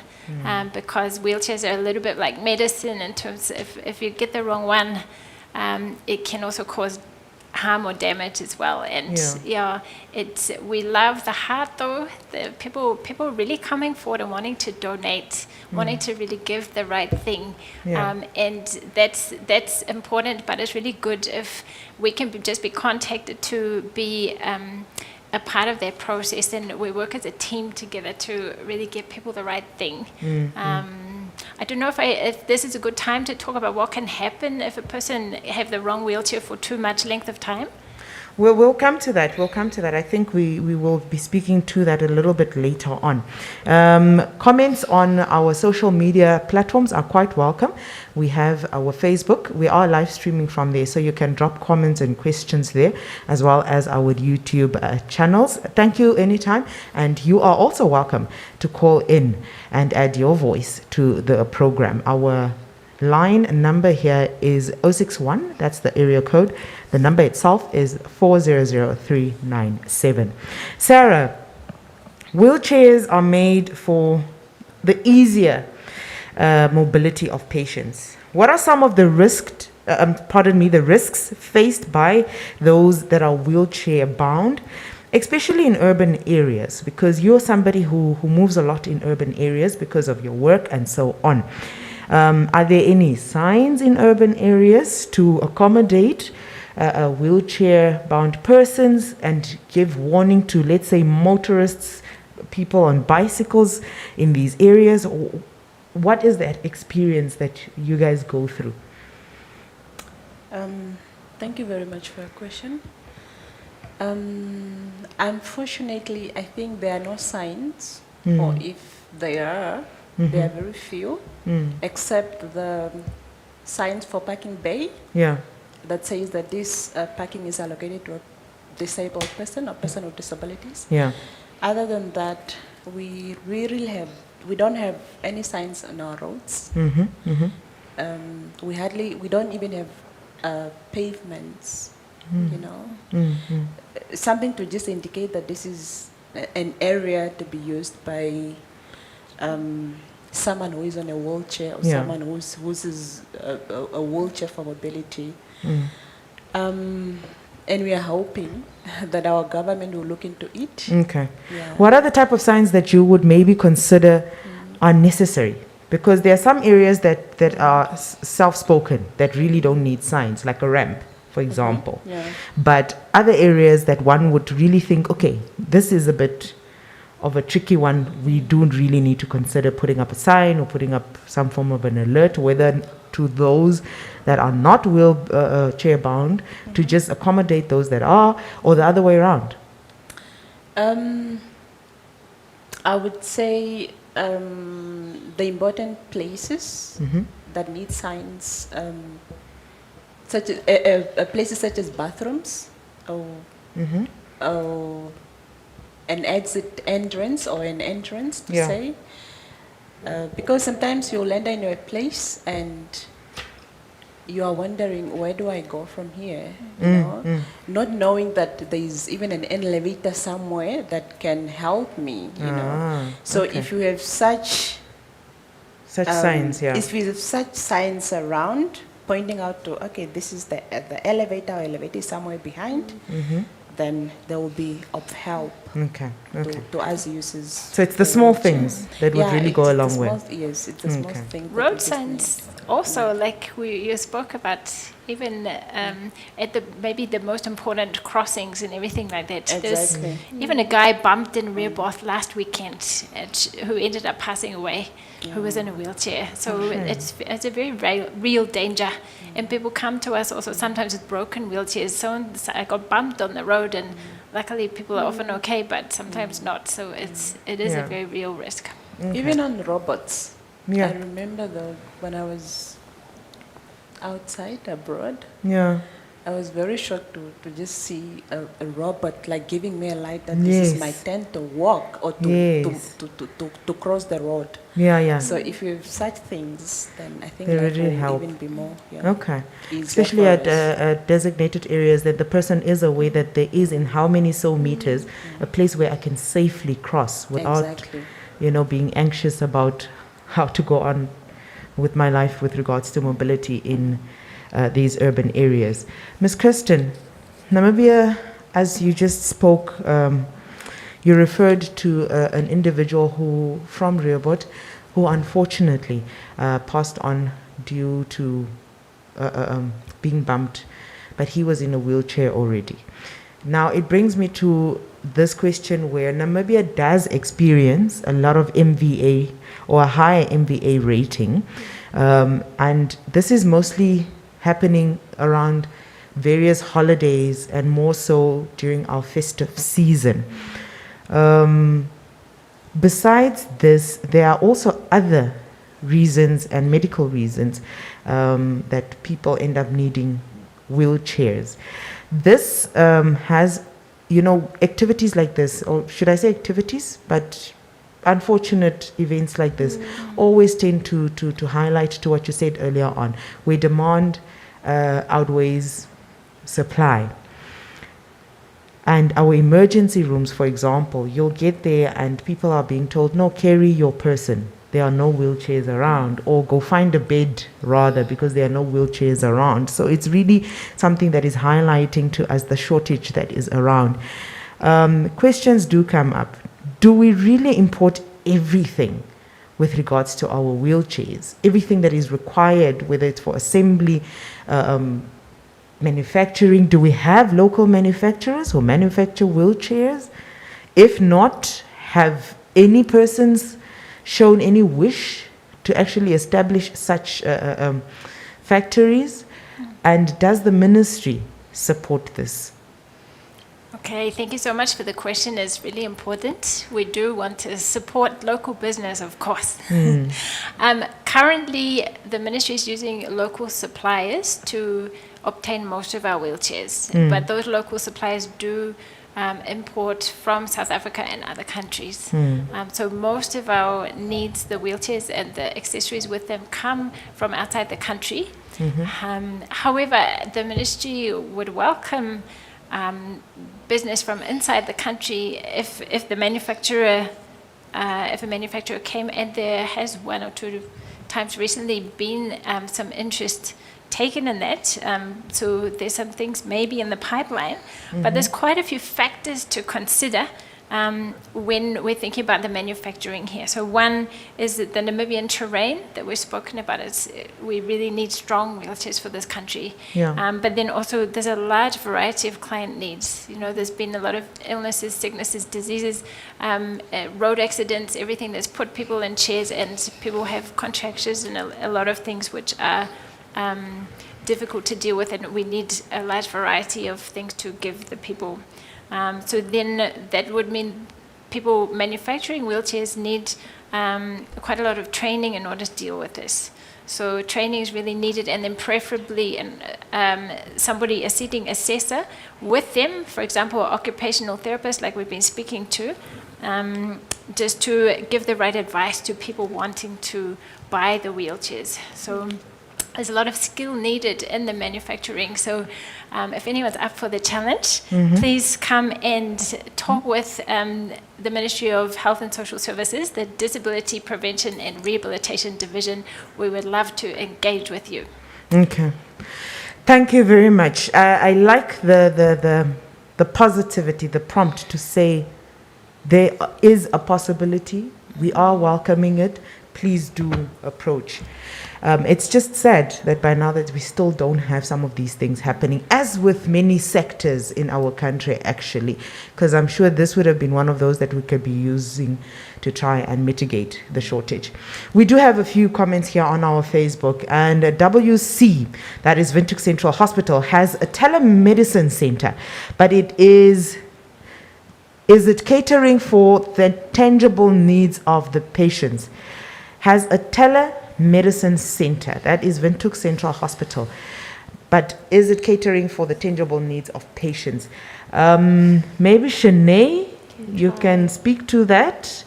Speaker 5: because wheelchairs are a little bit like medicine in terms of if you get the wrong one, it can also cause harm or damage as well. And we love the heart though. The people really coming forward and wanting to donate, wanting to really give the right thing. And that's important, but it's really good if we can just be contacted to be a part of that process, and we work as a team together to really give people the right thing. I don't know if this is a good time to talk about what can happen if a person have the wrong wheelchair for too much length of time.
Speaker 1: We'll come to that. I think we will be speaking to that a little bit later on. Comments on our social media platforms are quite welcome. We have our Facebook. We are live streaming from there, so you can drop comments and questions there, as well as our YouTube channels. Thank you anytime. And you are also welcome to call in and add your voice to the program. Our line number here is 061, that's the area code. The number itself is 400397. Sarah, wheelchairs are made for the easier mobility of patients. What are some of the risks faced by those that are wheelchair bound, especially in urban areas? Because you're somebody who moves a lot in urban areas because of your work and so on. Are there any signs in urban areas to accommodate wheelchair-bound persons and give warning to, let's say, motorists, people on bicycles in these areas? What is that experience that you guys go through?
Speaker 4: Thank you very much for your question. Unfortunately, I think there are no signs, or if they are, they are very few, except the signs for parking bay that says that this parking is allocated to a disabled person or person with disabilities. Other than that, we don't have any signs on our roads. We don't even have pavements, something to just indicate that this is an area to be used by someone who is on a wheelchair or someone who uses a wheelchair for mobility. And we are hoping that our government will look into it.
Speaker 1: Okay.
Speaker 4: Yeah.
Speaker 1: What are the type of signs that you would maybe consider are necessary? Because there are some areas that are self-spoken, that really don't need signs, like a ramp, for example.
Speaker 4: Yeah.
Speaker 1: But other areas that one would really think, okay, this is a bit of a tricky one, we don't really need to consider putting up a sign or putting up some form of an alert, whether to those that are not wheelchair bound, to just accommodate those that are, or the other way around.
Speaker 4: I would say the important places that need signs, such as places such as bathrooms, or an exit entrance or an entrance to say, because sometimes you'll land in a place and you are wondering, where do I go from here? You know, not knowing that there is even an elevator somewhere that can help me. You know, so if you have such
Speaker 1: signs,
Speaker 4: if you have such signs around pointing out to, okay, this is the elevator, or elevator is somewhere behind, then there will be of help to us users.
Speaker 1: So it's the small things that would really go a long way.
Speaker 4: Yes, it's the small thing.
Speaker 5: Road signs also, like you spoke about, even at maybe the most important crossings and everything like that.
Speaker 4: Exactly.
Speaker 5: There's even a guy bumped in Rehoboth last weekend who ended up passing away, who was in a wheelchair. So it's a very real danger. And people come to us also sometimes with broken wheelchairs. So I got bumped on the road, and luckily people are often okay, but sometimes not. So it is a very real risk.
Speaker 4: Even on robots.
Speaker 1: Yeah.
Speaker 4: I remember when I was outside abroad.
Speaker 1: Yeah.
Speaker 4: I was very shocked to just see a robot like giving me a light that this is my turn to walk or to cross the road.
Speaker 1: Yeah.
Speaker 4: So if you have such things, then I think
Speaker 1: they
Speaker 4: that
Speaker 1: really
Speaker 4: will
Speaker 1: help.
Speaker 4: even be more.
Speaker 1: Especially at designated areas that the person is aware that there is in how many meters a place where I can safely cross without being anxious about how to go on with my life with regards to mobility in these urban areas. Ms. Kirsten, Namibia, as you just spoke, you referred to an individual from Rehoboth who unfortunately passed on due to being bumped, but he was in a wheelchair already. Now it brings me to this question where Namibia does experience a lot of MVA or a high MVA rating, and this is mostly happening around various holidays and more so during our festive season. Besides this, there are also other reasons and medical reasons that people end up needing wheelchairs. This has, activities like this, or should I say activities, but unfortunate events like this always tend to highlight to what you said earlier on, where demand outweighs supply. And our emergency rooms, for example, you'll get there and people are being told, no, carry your person. There are no wheelchairs around, or go find a bed rather, because there are no wheelchairs around. So it's really something that is highlighting to us the shortage that is around. Questions do come up. Do we really import everything with regards to our wheelchairs? Everything that is required, whether it's for assembly, manufacturing, do we have local manufacturers who manufacture wheelchairs? If not, have any persons shown any wish to actually establish such factories? And does the ministry support this?
Speaker 5: Okay, thank you so much for the question. It's really important. We do want to support local business, of course. Currently, the ministry is using local suppliers to obtain most of our wheelchairs, but those local suppliers do import from South Africa and other countries. So most of our needs, the wheelchairs and the accessories with them, come from outside the country. However, the ministry would welcome business from inside the country if the manufacturer, if a manufacturer came, and there has one or two times recently been some interest taken in that. So there's some things maybe in the pipeline, but there's quite a few factors to consider when we're thinking about the manufacturing here. So one is that the Namibian terrain that we've spoken about. We really need strong wheelchairs for this country.
Speaker 1: Yeah.
Speaker 5: But then also there's a large variety of client needs. There's been a lot of illnesses, sicknesses, diseases, road accidents, everything that's put people in chairs, and people have contractures and a lot of things which are difficult to deal with, and we need a large variety of things to give the people. So then that would mean people manufacturing wheelchairs need quite a lot of training in order to deal with this. So training is really needed, and then preferably somebody, a seating assessor with them, for example, an occupational therapist like we've been speaking to, just to give the right advice to people wanting to buy the wheelchairs. So there's a lot of skill needed in the manufacturing. So if anyone's up for the challenge, please come and talk with the Ministry of Health and Social Services, the Disability Prevention and Rehabilitation Division. We would love to engage with you.
Speaker 1: Okay. Thank you very much. I like the positivity, the prompt to say there is a possibility. We are welcoming it. Please do approach. It's just sad that by now that we still don't have some of these things happening, as with many sectors in our country, actually, because I'm sure this would have been one of those that we could be using to try and mitigate the shortage. We do have a few comments here on our Facebook, and WC, that is Windhoek Central Hospital, has a telemedicine center, but is it catering for the tangible needs of the patients? Has a telemedicine center, that is Windhoek Central Hospital, but is it catering for the tangible needs of patients? Maybe Shanae, you can speak to that.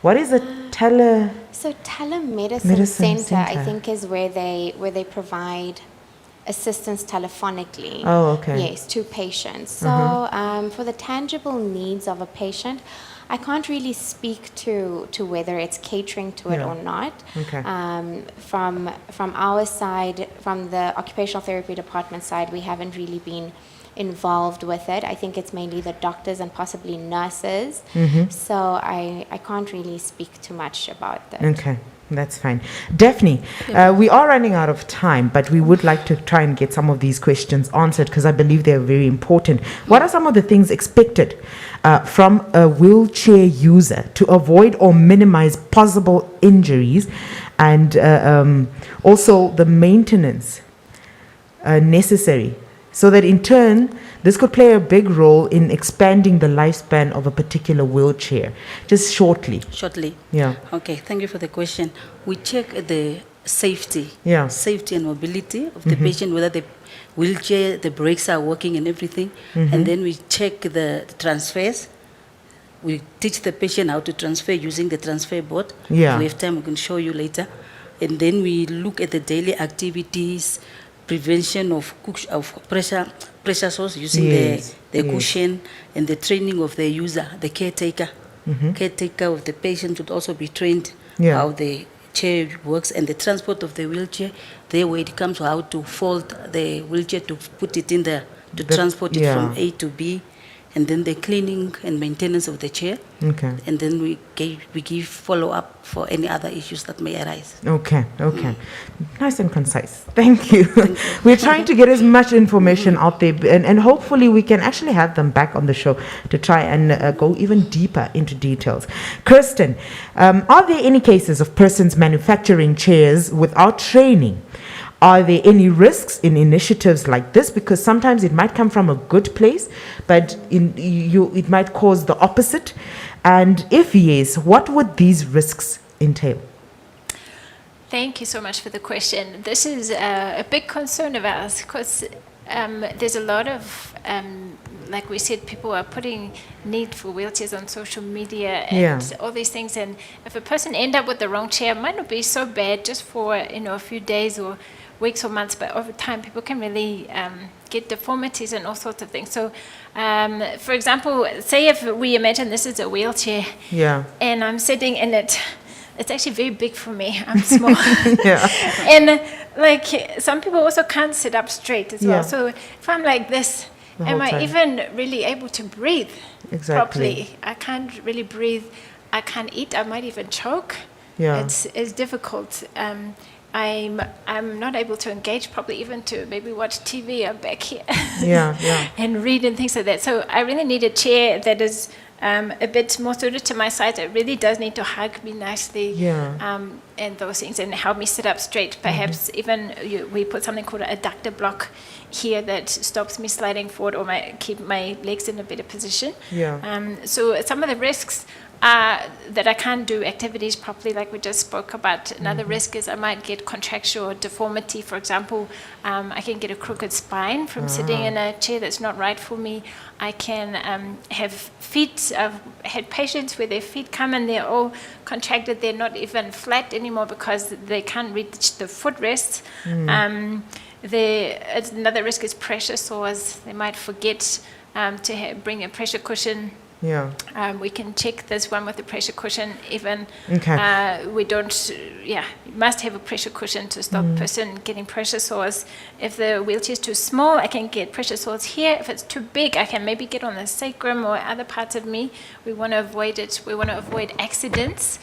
Speaker 1: What is a
Speaker 3: So telemedicine center, I think, is where they provide assistance telephonically.
Speaker 1: Oh, okay.
Speaker 3: Yes, to patients. So for the tangible needs of a patient, I can't really speak to whether it's catering to it or not.
Speaker 1: Okay.
Speaker 3: From our side, from the occupational therapy department side, we haven't really been involved with it. I think it's mainly the doctors and possibly nurses. So I can't really speak too much about that.
Speaker 1: Okay. That's fine. Daphne, we are running out of time, but we would like to try and get some of these questions answered because I believe they're very important. What are some of the things expected from a wheelchair user to avoid or minimize possible injuries, and also the maintenance necessary, so that in turn this could play a big role in expanding the lifespan of a particular wheelchair? Just shortly. Yeah.
Speaker 6: Okay, thank you for the question. We check the safety and mobility of the patient, whether the wheelchair, the brakes are working and everything. And then we check the transfers. We teach the patient how to transfer using the transfer board.
Speaker 1: Yeah.
Speaker 6: If we have time, we can show you later. And then we look at the daily activities, prevention of pressure source using the cushion, and the training of the user, the caretaker. Caretaker of the patient would also be trained how the chair works, and the transport of the wheelchair, there where it comes, how to fold the wheelchair to put it in there, to transport it from A to B, and then the cleaning and maintenance of the chair.
Speaker 1: Okay.
Speaker 6: And then we give follow-up for any other issues that may arise.
Speaker 1: Okay. Nice and concise. Thank you. We're trying to get as much information out there, and hopefully we can actually have them back on the show to try and go even deeper into details. Kirsten, are there any cases of persons manufacturing chairs without training? Are there any risks in initiatives like this? Because sometimes it might come from a good place, but it might cause the opposite. And if yes, what would these risks entail?
Speaker 5: Thank you so much for the question. This is a big concern of ours because there's a lot of, like we said, people are putting need for wheelchairs on social media and all these things. And if a person end up with the wrong chair, it might not be so bad just for a few days or weeks or months, but over time people can really get deformities and all sorts of things. So for example, say if we imagine this is a wheelchair and I'm sitting in it, it's actually very big for me. I'm small. And like some people also can't sit up straight as
Speaker 1: Yeah.
Speaker 5: well. So if I'm like this,
Speaker 1: The
Speaker 5: am
Speaker 1: whole
Speaker 5: I
Speaker 1: time.
Speaker 5: even really able to breathe
Speaker 1: Exactly.
Speaker 5: properly? I can't really breathe. I can't eat. I might even choke.
Speaker 1: Yeah.
Speaker 5: It's difficult. I'm not able to engage properly, even to maybe watch TV. I'm back here.
Speaker 1: Yeah, yeah.
Speaker 5: And read and things like that. So I really need a chair that is a bit more suited to my size. It really does need to hug me nicely.
Speaker 1: Yeah.
Speaker 5: And those things, and help me sit up straight. Perhaps even we put something called an adductor block here that stops me sliding forward or keep my legs in a better position.
Speaker 1: Yeah.
Speaker 5: So some of the risks are that I can't do activities properly, like we just spoke about. Another risk is I might get contracture deformity. For example, I can get a crooked spine from sitting in a chair that's not right for me. I can have feet. I've had patients where their feet come and they're all contracted. They're not even flat anymore because they can't reach the footrests. Another risk is pressure sores. They might forget to bring a pressure cushion.
Speaker 1: Yeah.
Speaker 5: We can check this one with the pressure cushion. Even
Speaker 1: Okay.
Speaker 5: we don't. You must have a pressure cushion to stop the person getting pressure sores. If the wheelchair is too small, I can get pressure sores here. If it's too big, I can maybe get on the sacrum or other parts of me. We want to avoid it. We want to avoid accidents.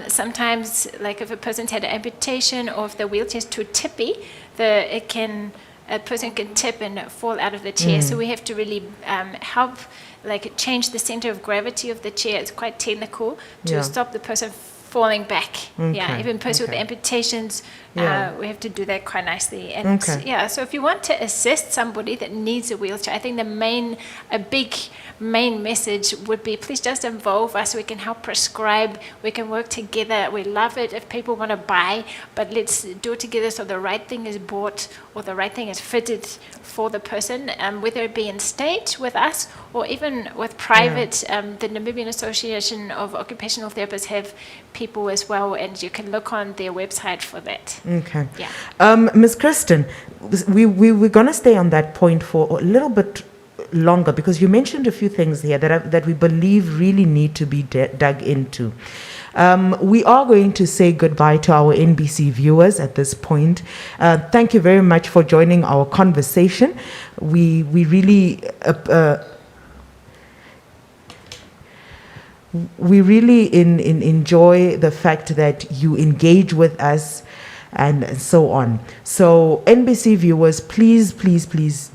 Speaker 5: Sometimes, like if a person's had an amputation or if the wheelchair is too tippy, a person can tip and fall out of the chair. So we have to really help, like change the center of gravity of the chair. It's quite technical to
Speaker 1: Yeah.
Speaker 5: stop the person falling back. Yeah,
Speaker 1: Okay,
Speaker 5: even person
Speaker 1: okay.
Speaker 5: with amputations,
Speaker 1: Yeah.
Speaker 5: we have to do that quite nicely. And
Speaker 1: Okay.
Speaker 5: so if you want to assist somebody that needs a wheelchair, I think a big main message would be, please just involve us. We can help prescribe. We can work together. We love it if people want to buy, but let's do it together so the right thing is bought or the right thing is fitted for the person, whether it be in state with us or even with private. The Namibian Association of Occupational Therapists have people as well, and you can look on their website for that.
Speaker 1: Okay.
Speaker 5: Yeah.
Speaker 1: Ms. Kristen, we're going to stay on that point for a little bit longer because you mentioned a few things here that we believe really need to be dug into. We are going to say goodbye to our NBC viewers at this point. Thank you very much for joining our conversation. We really enjoy the fact that you engage with us and so on. So NBC viewers, please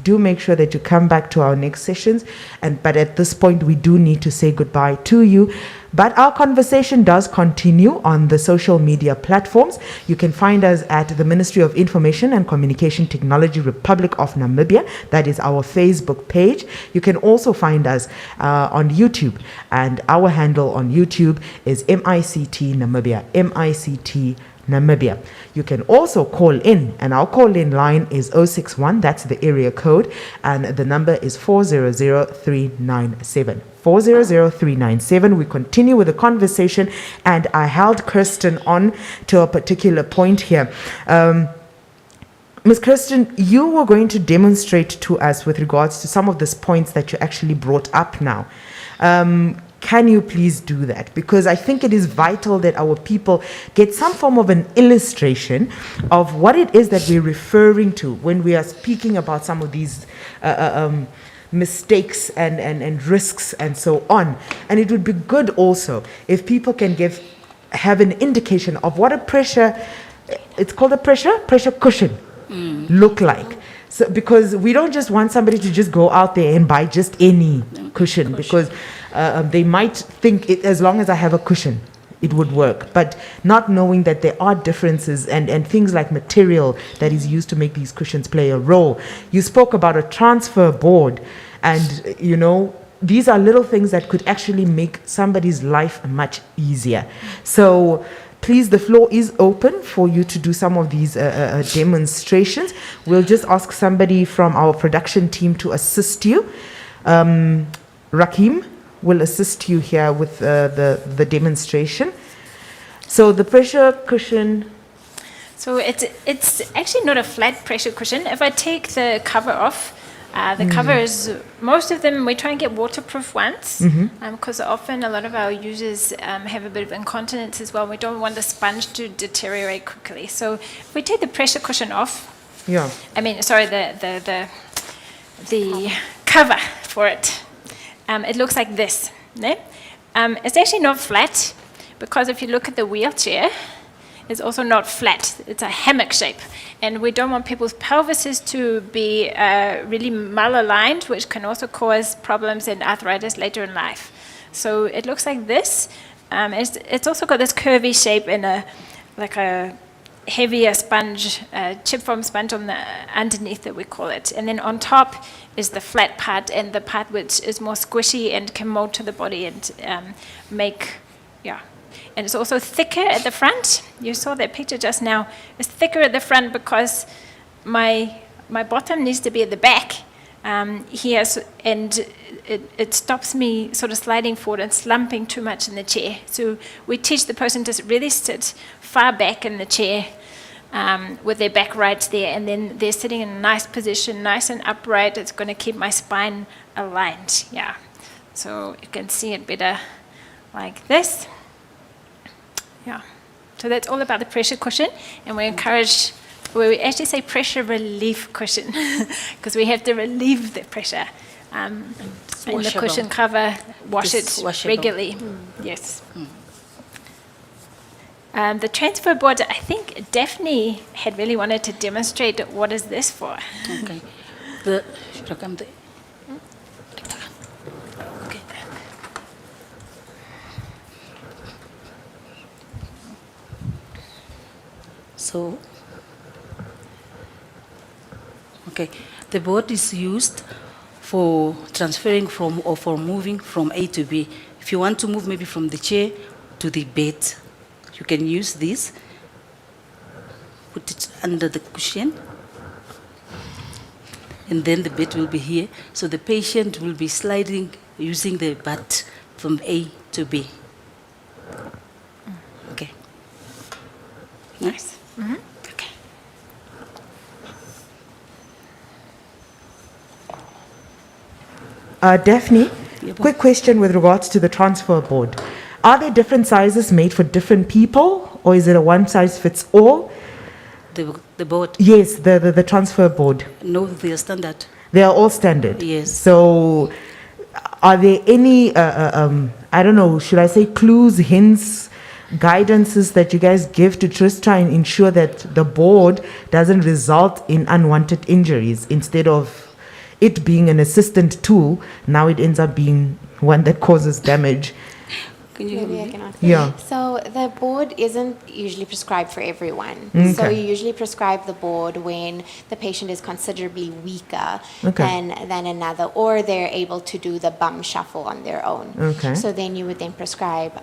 Speaker 1: do make sure that you come back to our next sessions. But at this point, we do need to say goodbye to you. But our conversation does continue on the social media platforms. You can find us at the Ministry of Information and Communication Technology, Republic of Namibia. That is our Facebook page. You can also find us on YouTube. And our handle on YouTube is MICT Namibia. MICT Namibia. You can also call in, and our call-in line is 061, that's the area code, and the number is 400-397. 400-397. We continue with the conversation, and I held Kirsten on to a particular point here. Ms. Kirsten, you were going to demonstrate to us with regards to some of these points that you actually brought up now. Can you please do that? Because I think it is vital that our people get some form of an illustration of what it is that we're referring to when we are speaking about some of these mistakes and risks and so on. And it would be good also if people can have an indication of what a pressure, it's called a pressure cushion, look like. So, because we don't just want somebody to just go out there and buy just any cushion, because they might think as long as I have a cushion, it would work. But not knowing that there are differences and things like material that is used to make these cushions play a role. You spoke about a transfer board, and these are little things that could actually make somebody's life much easier. So please, the floor is open for you to do some of these demonstrations. We'll just ask somebody from our production team to assist you. Rakim will assist you here with the demonstration. So the pressure cushion.
Speaker 5: So it's actually not a flat pressure cushion. If I take the cover off, The covers, most of them, we try and get waterproof ones, because often a lot of our users have a bit of incontinence as well. We don't want the sponge to deteriorate quickly. So if we take the pressure cushion off, the cover for it, it looks like this. No? It's actually not flat, because if you look at the wheelchair, it's also not flat. It's a hammock shape. And we don't want people's pelvises to be really malaligned, which can also cause problems and arthritis later in life. So it looks like this. It's also got this curvy shape and a heavier sponge, chip foam sponge on the underneath that we call it. And then on top is the flat part, and the part which is more squishy and can mold to the body and and it's also thicker at the front. You saw that picture just now. It's thicker at the front because my bottom needs to be at the back here, and it stops me sort of sliding forward and slumping too much in the chair. So we teach the person to really sit far back in the chair with their back right there, and then they're sitting in a nice position, nice and upright. It's going to keep my spine aligned. Yeah. So you can see it better like this. Yeah, so that's all about the pressure cushion, and we actually say pressure relief cushion, because we have to relieve the pressure. And the cushion cover, wash it regularly. Yes. The transfer board, I think Daphne had really wanted to demonstrate what is this for.
Speaker 6: Okay. Should I come there? So, the board is used for transferring from or for moving from A to B. If you want to move maybe from the chair to the bed, you can use this, put it under the cushion, and then the bed will be here. So the patient will be sliding using the butt from A to B. Okay. Nice.
Speaker 5: Mm-hmm.
Speaker 6: Okay.
Speaker 1: Daphne, quick question with regards to the transfer board. Are there different sizes made for different people, or is it a one size fits all?
Speaker 6: The board?
Speaker 1: Yes, the transfer board.
Speaker 6: No, they are standard.
Speaker 1: They are all standard?
Speaker 6: Yes.
Speaker 1: So are there any, I don't know, should I say clues, hints, guidances that you guys give to just try and ensure that the board doesn't result in unwanted injuries? Instead of it being an assistant tool, now it ends up being one that causes damage.
Speaker 6: Can you
Speaker 3: Maybe I can answer.
Speaker 1: Yeah.
Speaker 3: So the board isn't usually prescribed for everyone.
Speaker 1: Okay.
Speaker 3: So you usually prescribe the board when the patient is considerably weaker
Speaker 1: Okay.
Speaker 3: than another, or they're able to do the bum shuffle on their own.
Speaker 1: Okay.
Speaker 3: So then you would then prescribe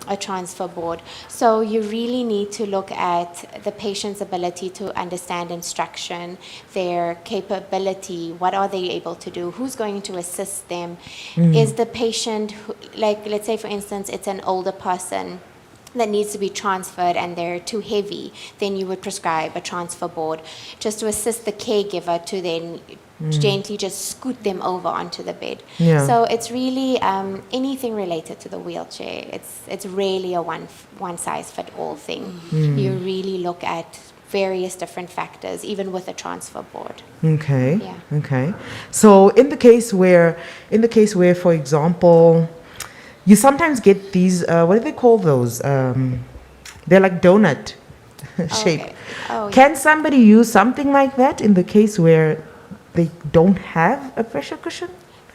Speaker 3: a transfer board. So you really need to look at the patient's ability to understand instruction, their capability, what are they able to do, who's going to assist them. Is the patient, like let's say for instance, it's an older person that needs to be transferred and they're too heavy, then you would prescribe a transfer board just to assist the caregiver to then gently just scoot them over onto the bed.
Speaker 1: Yeah.
Speaker 3: So it's really anything related to the wheelchair. It's really a one size fit all thing. You really look at various different factors, even with a transfer board.
Speaker 1: Okay.
Speaker 3: Yeah.
Speaker 1: Okay. So in the case where, for example, you sometimes get these, what do they call those? They're like donut shape.
Speaker 3: Okay. Oh, yeah.
Speaker 1: Can somebody use something like that in the case where they don't have a pressure cushion?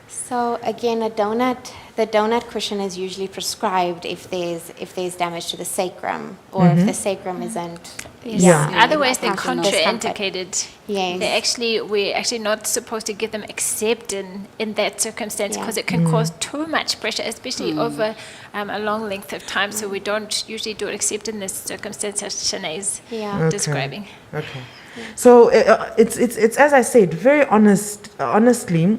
Speaker 3: So again, the donut cushion is usually prescribed if there's damage to the sacrum, or if the sacrum isn't.
Speaker 1: Yeah.
Speaker 5: Otherwise, they're
Speaker 3: discomfort.
Speaker 5: contraindicated.
Speaker 3: Yes.
Speaker 5: We're actually not supposed to give them except in that circumstance, because
Speaker 3: Yeah.
Speaker 5: it can cause too much pressure, especially over a long length of time. So we don't usually do it except in this circumstance as Shanae's
Speaker 3: Yeah.
Speaker 5: describing.
Speaker 1: Okay. So it's as I said, very honestly,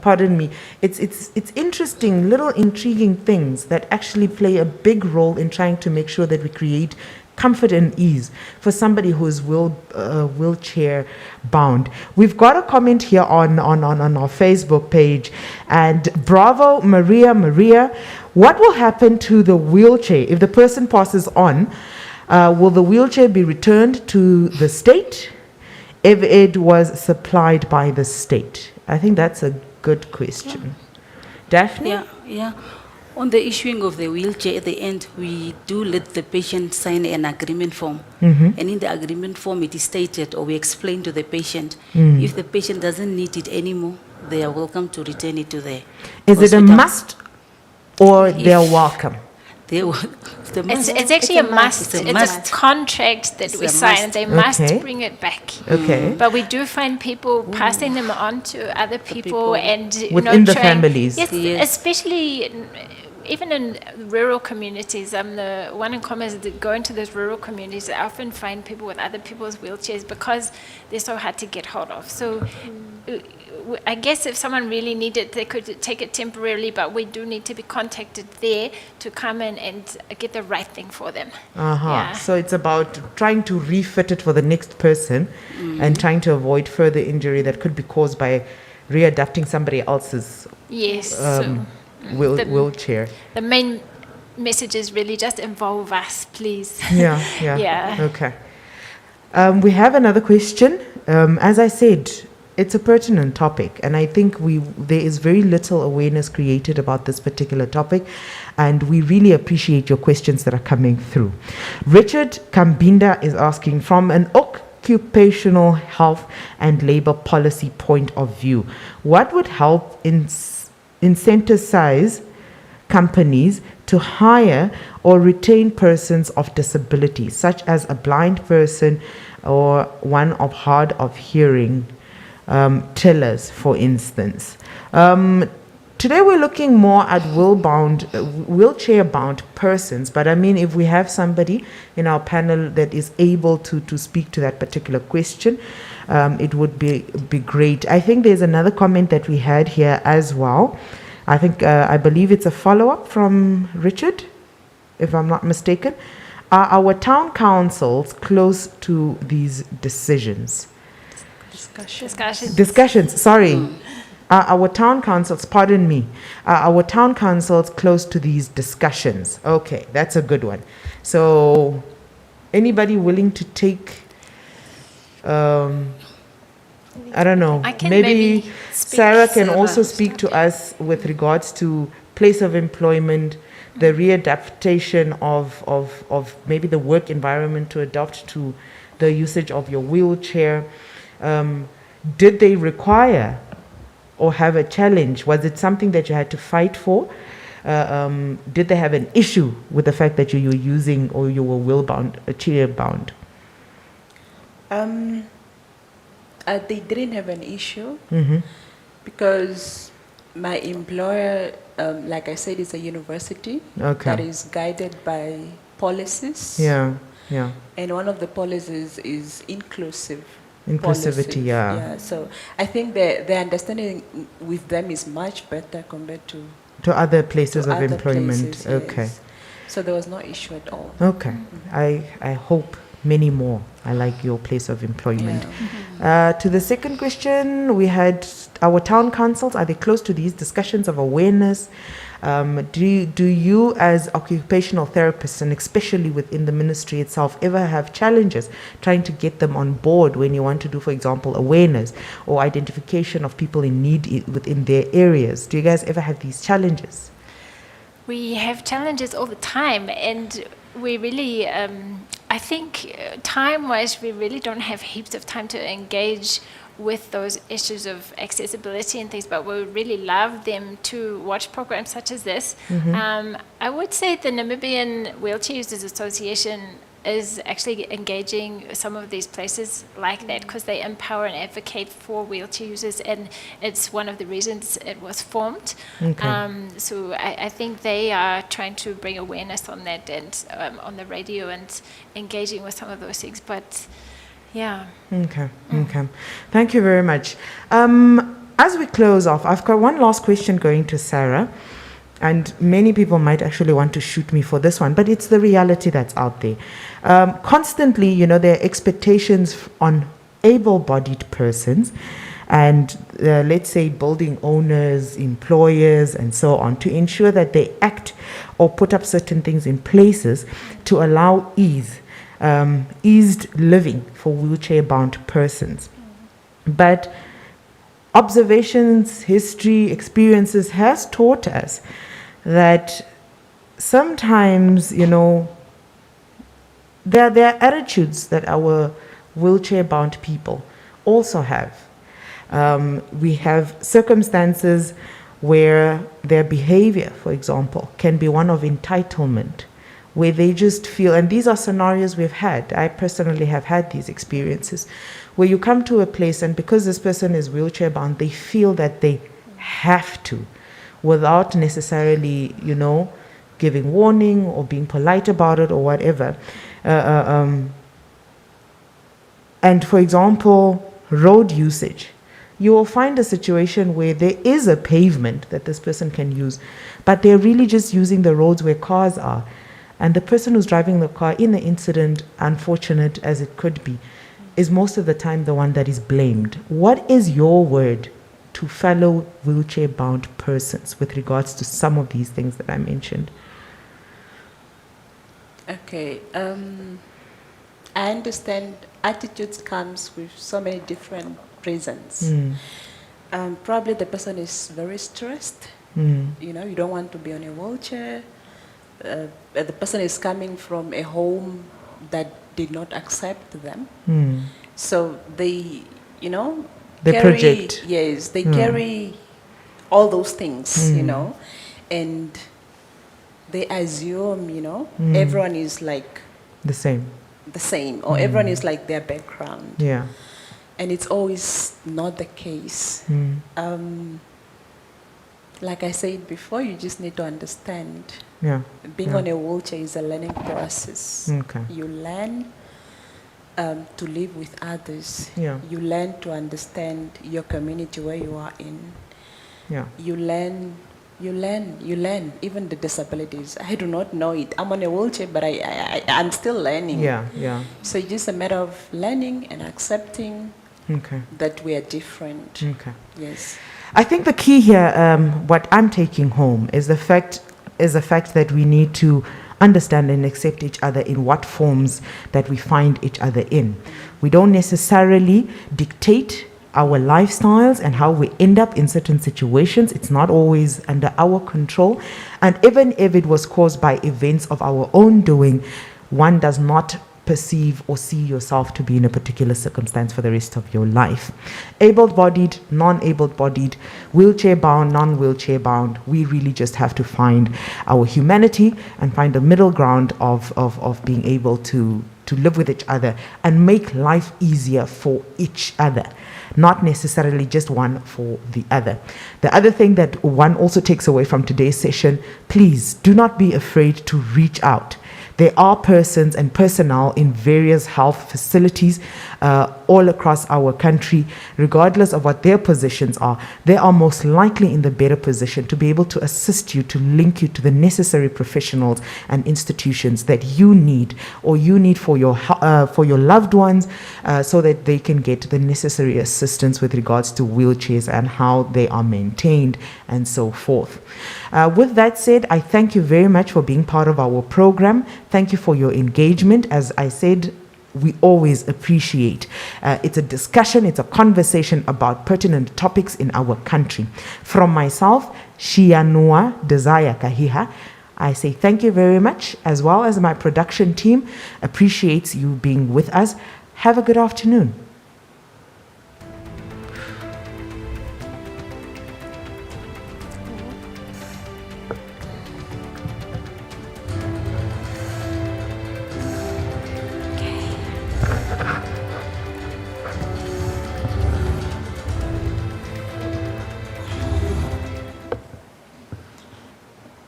Speaker 1: pardon me. It's interesting, little intriguing things that actually play a big role in trying to make sure that we create comfort and ease for somebody who is wheelchair bound. We've got a comment here on our Facebook page, and bravo, Maria, what will happen to the wheelchair if the person passes on? Will the wheelchair be returned to the state if it was supplied by the state? I think that's a good question. Daphne?
Speaker 6: Yeah. On the issuing of the wheelchair, at the end, we do let the patient sign an agreement form. And in the agreement form, it is stated, or we explain to the patient, if the patient doesn't need it anymore, they are welcome to return it to the
Speaker 1: Is it a
Speaker 6: hospital.
Speaker 1: must or they're welcome?
Speaker 5: It's actually a must.
Speaker 6: It's a
Speaker 5: It's
Speaker 6: must.
Speaker 5: a contract that
Speaker 6: It's
Speaker 5: we
Speaker 6: a
Speaker 5: sign.
Speaker 6: must.
Speaker 5: They must
Speaker 1: Okay.
Speaker 5: bring it back.
Speaker 1: Okay.
Speaker 5: But we do find people passing them on to other people,
Speaker 6: people.
Speaker 5: and
Speaker 1: Within the
Speaker 5: trying-
Speaker 1: families.
Speaker 5: Yes,
Speaker 6: Yes.
Speaker 5: especially even in rural communities. The one in common is to go into those rural communities. I often find people with other people's wheelchairs because they're so hard to get hold of. So I guess if someone really needed it, they could take it temporarily, but we do need to be contacted there to come in and get the right thing for them. Yeah.
Speaker 1: So it's about trying to refit it for the next person and trying to avoid further injury that could be caused by readapting somebody else's
Speaker 5: Yes.
Speaker 1: wheelchair.
Speaker 5: The main message is really just involve us, please.
Speaker 1: Yeah.
Speaker 5: Yeah.
Speaker 1: Okay. We have another question. As I said, it's a pertinent topic, and I think there is very little awareness created about this particular topic, and we really appreciate your questions that are coming through. Richard Kambinda is asking, from an occupational health and labor policy point of view, what would help incentivize companies to hire or retain persons of disability, such as a blind person or one of hard of hearing, tellers, for instance? Today we're looking more at wheelchair-bound persons, but I mean, if we have somebody in our panel that is able to speak to that particular question, it would be great. I think there's another comment that we had here as well. I believe it's a follow-up from Richard, if I'm not mistaken. Are our town councils close to these decisions? Discussions, sorry. Are our town councils, pardon me, are our town councils close to these discussions? Okay, that's a good one. So, anybody willing to take, I don't know,
Speaker 5: I can
Speaker 1: maybe
Speaker 5: maybe speak.
Speaker 1: Sarah can also speak to us with regards to place of employment, the readaptation of maybe the work environment to adapt to the usage of your wheelchair. Did they require or have a challenge? Was it something that you had to fight for? Did they have an issue with the fact that you were using or you were chair bound?
Speaker 4: They didn't have an issue because my employer, like I said, is a university that is guided by policies.
Speaker 1: Yeah.
Speaker 4: And one of the policies is inclusivity.
Speaker 1: Yeah.
Speaker 4: So I think the understanding with them is much better compared to
Speaker 1: other places of
Speaker 4: other
Speaker 1: employment.
Speaker 4: places,
Speaker 1: Okay.
Speaker 4: yes. So there was no issue at all.
Speaker 1: Okay. I hope many more. I like your place of employment. To the second question, we had our town councils. Are they close to these discussions of awareness? Do you as occupational therapists, and especially within the ministry itself, ever have challenges trying to get them on board when you want to do, for example, awareness or identification of people in need within their areas? Do you guys ever have these challenges?
Speaker 5: We have challenges all the time, and we really, I think time-wise, we really don't have heaps of time to engage with those issues of accessibility and things, but we would really love them to watch programs such as this. I would say the Namibian Wheelchair Users Association is actually engaging some of these places like that because they empower and advocate for wheelchair users, and it's one of the reasons it was formed. So I think they are trying to bring awareness on that and on the radio and engaging with some of those things, but yeah.
Speaker 1: Okay. Thank you very much. As we close off, I've got one last question going to Sarah. and many people might actually want to shoot me for this one, but it's the reality that's out there. Constantly, there are expectations on able-bodied persons and let's say building owners, employers, and so on, to ensure that they act or put up certain things in places to allow eased living for wheelchair-bound persons. But observations, history, experiences has taught us that sometimes, there are attitudes that our wheelchair-bound people also have. We have circumstances where their behavior, for example, can be one of entitlement, where they just feel, and these are scenarios we've had, I personally have had these experiences, where you come to a place and because this person is wheelchair bound, they feel that they have to, without necessarily, giving warning or being polite about it or whatever. And for example, road usage. You will find a situation where there is a pavement that this person can use, but they're really just using the roads where cars are. And the person who's driving the car in the incident, unfortunate as it could be, is most of the time the one that is blamed. What is your word to fellow wheelchair-bound persons with regards to some of these things that I mentioned?
Speaker 4: Okay. I understand attitudes comes with so many different reasons. Probably the person is very stressed. You don't want to be on a wheelchair. The person is coming from a home that did not accept them. So they,
Speaker 1: they
Speaker 4: carry,
Speaker 1: project.
Speaker 4: Yes, they carry all those things, and they assume, everyone is like
Speaker 1: the same,
Speaker 4: or everyone is like their background.
Speaker 1: Yeah.
Speaker 4: And it's always not the case. Like I said before, you just need to understand. Being on a wheelchair is a learning process.
Speaker 1: Okay.
Speaker 4: You learn to live with others. You learn to understand your community where you are in. You learn even the disabilities. I do not know it. I'm on a wheelchair, but I'm still learning. So it's just a matter of learning and accepting that we are different. Yes.
Speaker 1: I think the key here, what I'm taking home, is the fact that we need to understand and accept each other in what forms that we find each other in. We don't necessarily dictate our lifestyles and how we end up in certain situations. It's not always under our control. And even if it was caused by events of our own doing, one does not perceive or see yourself to be in a particular circumstance for the rest of your life. Able-bodied, non-able-bodied, wheelchair-bound, non-wheelchair-bound, we really just have to find our humanity and find a middle ground of being able to live with each other and make life easier for each other, not necessarily just one for the other. The other thing that one also takes away from today's session, please do not be afraid to reach out. There are persons and personnel in various health facilities all across our country, regardless of what their positions are. They are most likely in the better position to be able to assist you, to link you to the necessary professionals and institutions that you need, or you need for your loved ones, so that they can get the necessary assistance with regards to wheelchairs and how they are maintained and so forth. With that said, I thank you very much for being part of our program. Thank you for your engagement. As I said, we always appreciate. It's a discussion, it's a conversation about pertinent topics in our country. From myself, Shianua Desire Kahiha, I say thank you very much, as well as my production team appreciates you being with us. Have a good afternoon.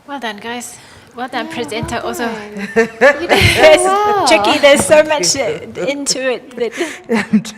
Speaker 5: Well done, guys. Well done, presenter.
Speaker 3: Well
Speaker 5: Also,
Speaker 3: done.
Speaker 5: it's tricky. There's so much into it that